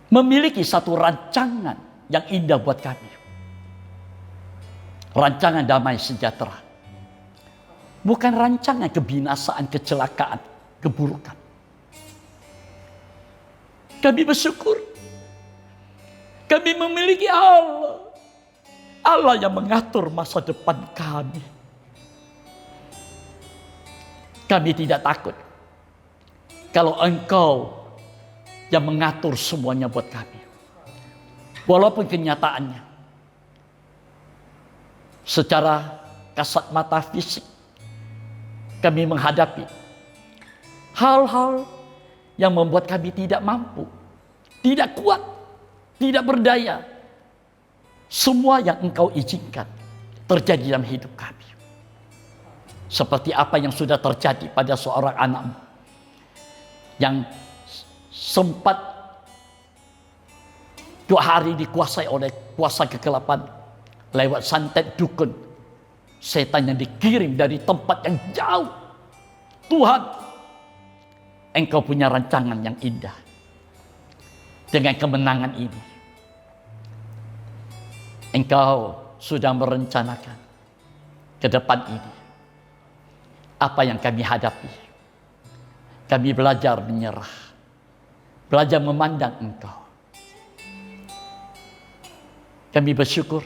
memiliki satu rancangan yang indah buat kami. Rancangan damai sejahtera. Bukan rancangan kebinasaan, kecelakaan, keburukan. Kami bersyukur. Kami memiliki Allah. Allah yang mengatur masa depan kami. Kami tidak takut. Kalau Engkau yang mengatur semuanya buat kami. Walaupun kenyataannya secara kasat mata fisik kami menghadapi hal-hal yang membuat kami tidak mampu, tidak kuat, tidak berdaya. Semua yang Engkau izinkan terjadi dalam hidup kami. Seperti apa yang sudah terjadi pada seorang anak yang sempat 2 hari dikuasai oleh kuasa kegelapan lewat santet dukun. Setan yang dikirim dari tempat yang jauh. Tuhan, Engkau punya rancangan yang indah. Dengan kemenangan ini, Engkau sudah merencanakan ke depan ini. Apa yang kami hadapi. Kami belajar menyerah. Belajar memandang Engkau. Kami bersyukur.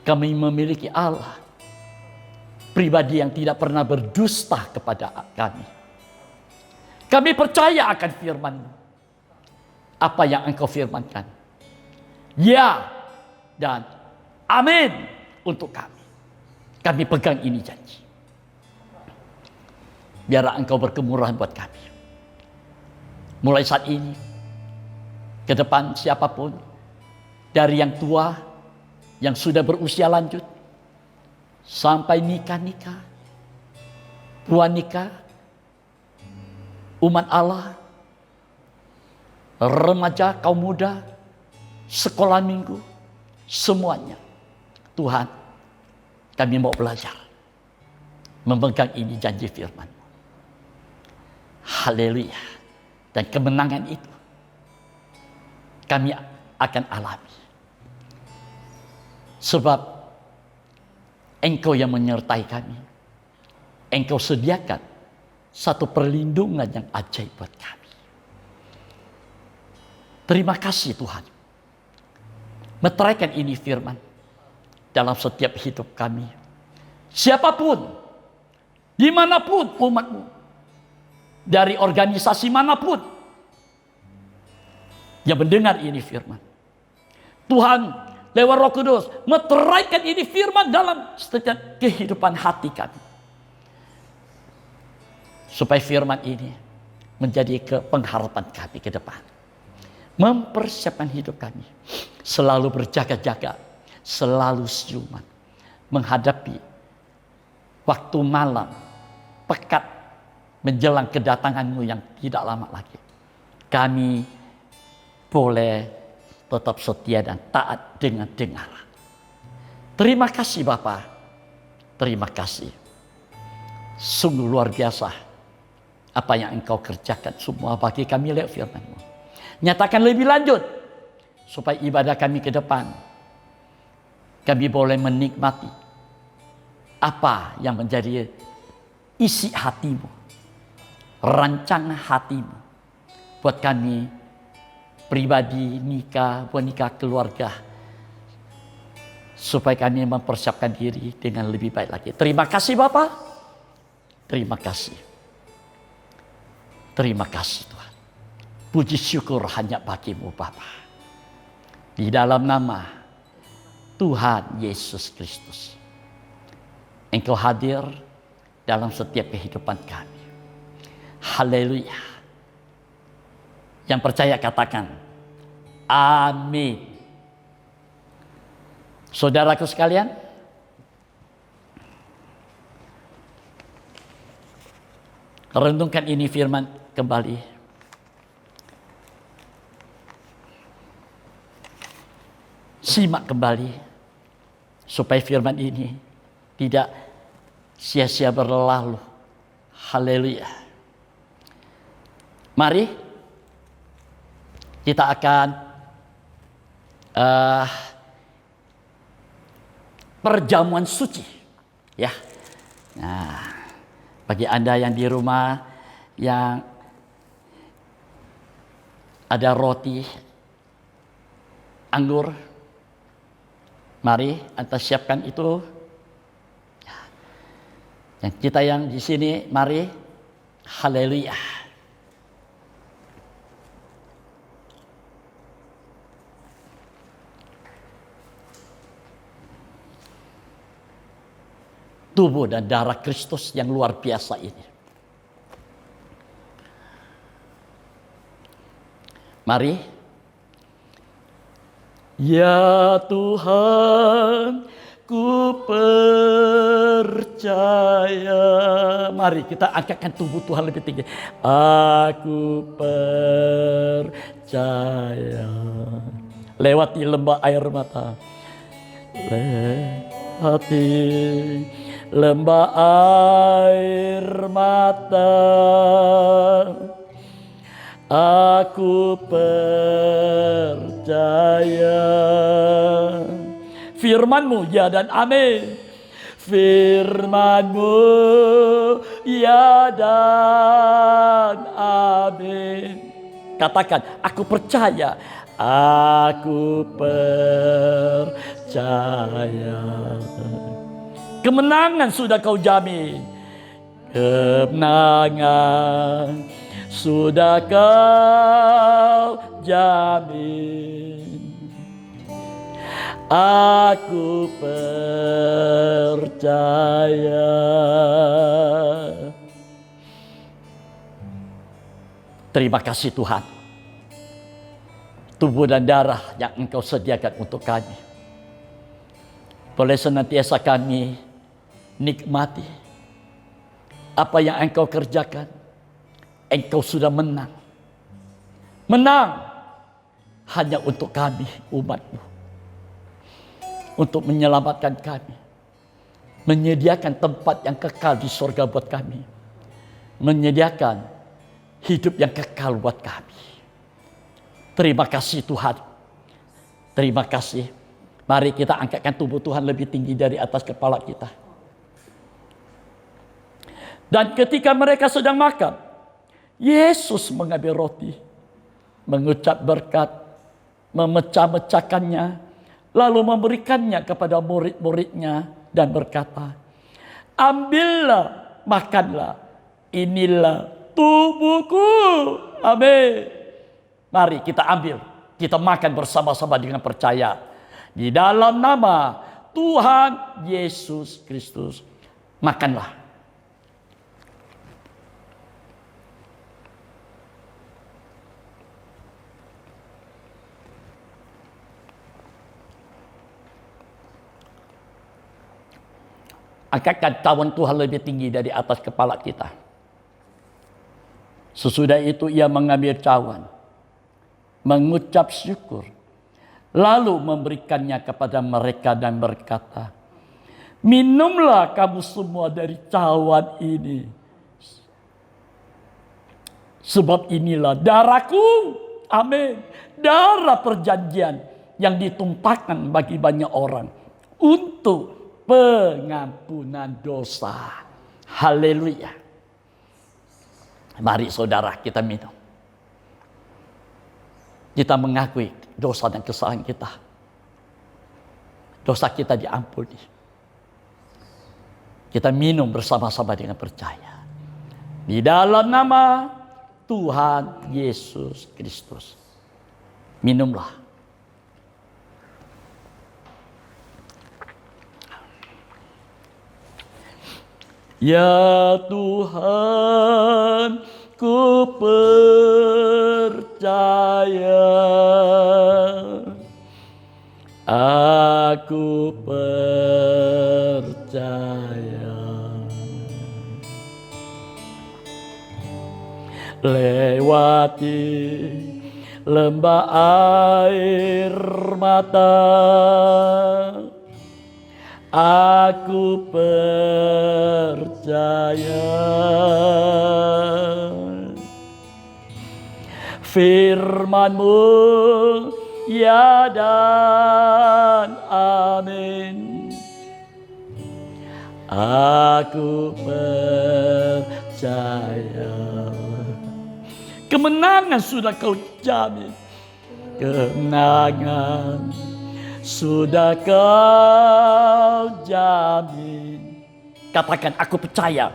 Kami memiliki Allah. Pribadi yang tidak pernah berdusta kepada kami. Kami percaya akan firman-Mu. Apa yang Engkau firmankan. Ya dan amin. untuk kami. Kami pegang ini janji. Biarlah Engkau berkemurahan buat kami. Mulai saat ini, ke depan siapapun, dari yang tua, yang sudah berusia lanjut, sampai nikah-nikah, puan nikah, umat Allah, remaja, kaum muda, sekolah minggu, semuanya. Tuhan, kami mau belajar memegang ini janji firman-Mu. Haleluya. Dan kemenangan itu kami akan alami. Sebab Engkau yang menyertai kami. Engkau sediakan satu perlindungan yang ajaib buat kami. Terima kasih Tuhan. Meteraikan ini firman dalam setiap hidup kami. Siapapun, dimanapun umat-Mu, dari organisasi manapun yang mendengar ini firman, Tuhan lewat Roh Kudus meteraikan ini firman dalam setiap kehidupan hati kami, supaya firman ini menjadi pengharapan kami ke depan, mempersiapkan hidup kami selalu berjaga-jaga, selalu siuman menghadapi waktu malam pekat menjelang kedatangan-Mu yang tidak lama lagi. Kami boleh tetap setia dan taat dengan dengar. Terima kasih Bapa. Terima kasih. Sungguh luar biasa apa yang Engkau kerjakan semua bagi kami lewat firman-Mu. Nyatakan lebih lanjut supaya ibadah kami ke depan, kami boleh menikmati apa yang menjadi isi hati-Mu, rancangan hati-Mu buat kami pribadi, buat nikah keluarga, supaya kami mempersiapkan diri dengan lebih baik lagi. Terima kasih Bapa. Terima kasih. Terima kasih Tuhan. Puji syukur hanya bagi-Mu Bapa. Di dalam nama Tuhan Yesus Kristus, Engkau hadir dalam setiap kehidupan kami. Haleluya. Yang percaya katakan amin. Saudaraku sekalian, renungkan ini firman kembali. Simak kembali supaya firman ini tidak sia-sia berlalu. Haleluya. Mari kita akan perjamuan suci, ya. Nah, bagi Anda yang di rumah yang ada roti, anggur, mari Anda siapkan itu. Dan kita yang di sini, mari, haleluya. Tubuh dan darah Kristus yang luar biasa ini. Mari. Ya Tuhan, ku percaya. Mari kita angkatkan tubuh Tuhan lebih tinggi. Aku percaya. Lewati lembah air mata. Lewati lembah air mata, aku percaya. Firman-Mu ya dan amin. Firman-Mu ya dan amin. Katakan, aku percaya. Aku percaya. Kemenangan sudah Kau jamin. Kemenangan sudah Kau jamin. Aku percaya. Terima kasih Tuhan. Tubuh dan darah yang Engkau sediakan untuk kami, boleh senantiasa kami nikmati apa yang Engkau kerjakan. Engkau sudah menang. Menang hanya untuk kami, umat-Mu. Untuk menyelamatkan kami. Menyediakan tempat yang kekal di surga buat kami. Menyediakan hidup yang kekal buat kami. Terima kasih Tuhan. Terima kasih. Mari kita angkatkan tubuh Tuhan lebih tinggi dari atas kepala kita. Dan ketika mereka sedang makan, Yesus mengambil roti, mengucap berkat, memecah-mecahkannya, lalu memberikannya kepada murid-muridnya dan berkata, ambillah, makanlah, inilah tubuhku. Amin. Mari kita ambil, kita makan bersama-sama dengan percaya. Di dalam nama Tuhan Yesus Kristus, makanlah. Angkatkan cawan Tuhan lebih tinggi dari atas kepala kita. Sesudah itu ia mengambil cawan, mengucap syukur, lalu memberikannya kepada mereka dan berkata, minumlah kamu semua dari cawan ini, sebab inilah darahku. Amin. Darah perjanjian yang ditumpahkan bagi banyak orang untuk pengampunan dosa. Haleluya. Mari saudara kita minum. Kita mengakui dosa dan kesalahan kita. Dosa kita diampuni. Kita minum bersama-sama dengan percaya. Di dalam nama Tuhan Yesus Kristus. Minumlah. Ya Tuhan, ku percaya, aku percaya. Lewati lembah air mata, aku percaya. Firman-Mu ya dan amin. Aku percaya. Kemenangan sudah Kau jamin. Kemenangan sudah Kau jamin. Katakan, aku percaya.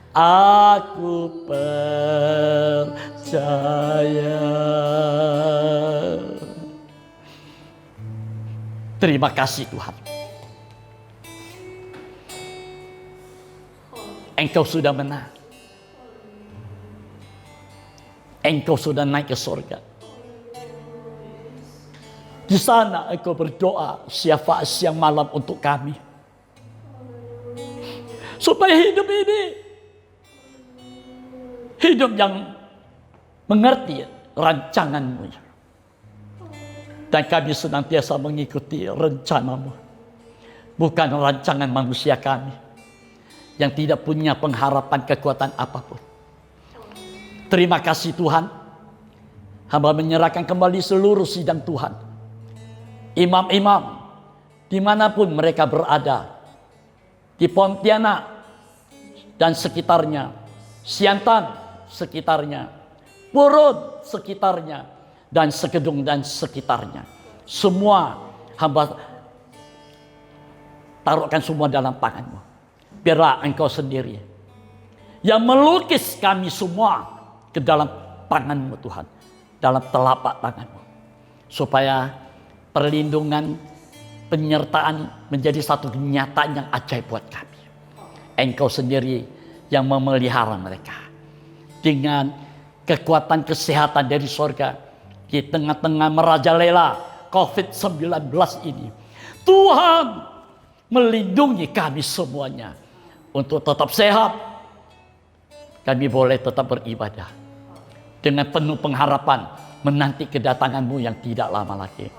Aku percaya. Terima kasih Tuhan. Engkau sudah menang. Engkau sudah naik ke surga. Di sana engkau berdoa syafaat siang malam untuk kami. Supaya hidup ini hidup yang mengerti rancangan-Mu. Dan kami senantiasa mengikuti rencana-Mu. Bukan rancangan manusia kami. Yang tidak punya pengharapan kekuatan apapun. Terima kasih Tuhan. Hamba menyerahkan kembali seluruh sidang Tuhan. Imam-imam, dimanapun mereka berada. Di Pontianak dan sekitarnya. Siantan sekitarnya. Purun sekitarnya. Dan Sekedung dan sekitarnya. Semua hamba taruhkan semua dalam tangan-Mu. Biarlah Engkau sendiri yang melukis kami semua ke dalam tangan-Mu Tuhan. Dalam telapak tangan-Mu. Supaya perlindungan, penyertaan menjadi satu kenyataan yang ajaib buat kami. Engkau sendiri yang memelihara mereka dengan kekuatan kesehatan dari surga di tengah-tengah merajalela COVID-19 ini. Tuhan melindungi kami semuanya untuk tetap sehat. Kami boleh tetap beribadah dengan penuh pengharapan menanti kedatangan-Mu yang tidak lama lagi.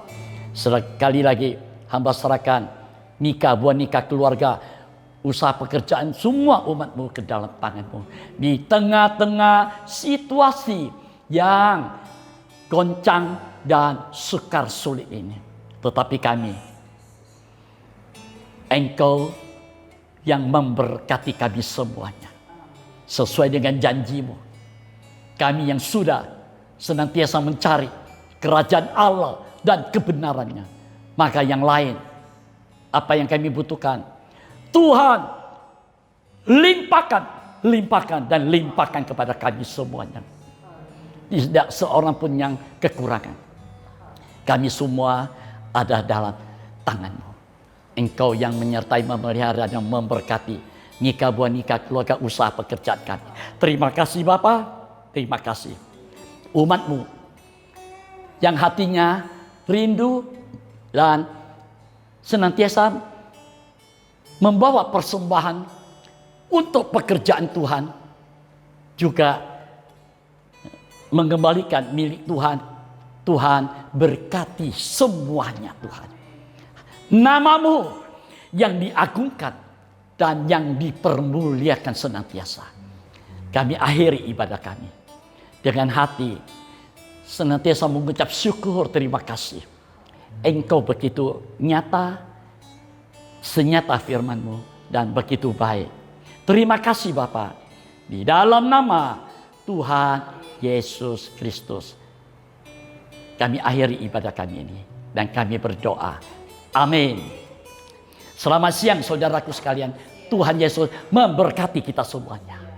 Sekali lagi hamba serahkan nikah, buah nikah, keluarga, usaha pekerjaan, semua umat-Mu ke dalam tangan-Mu. Di tengah-tengah situasi yang goncang dan sukar sulit ini. Tetapi kami, Engkau yang memberkati kami semuanya. Sesuai dengan janji-Mu. Kami yang sudah senantiasa mencari kerajaan Allah dan kebenarannya. Maka yang lain, apa yang kami butuhkan, Tuhan limpahkan dan limpahkan kepada kami semuanya. Tidak seorang pun yang kekurangan. Kami semua ada dalam tangan-Mu. Engkau yang menyertai, memelihara dan memberkati nikah, buah nikah, keluarga, usaha pekerjaan kami. Terima kasih Bapa, terima kasih. Umat-Mu yang hatinya rindu dan senantiasa membawa persembahan untuk pekerjaan Tuhan, juga mengembalikan milik Tuhan. Tuhan berkati semuanya Tuhan. Nama-Mu yang diagungkan dan yang dipermuliakan senantiasa. Kami akhiri ibadah kami dengan hati senantiasa mengucap syukur, terima kasih. Engkau begitu nyata, senyata firman-Mu dan begitu baik. Terima kasih Bapa. Di dalam nama Tuhan Yesus Kristus kami akhiri ibadah kami ini dan kami berdoa. Amin. Selamat siang saudaraku sekalian. Tuhan Yesus memberkati kita semuanya.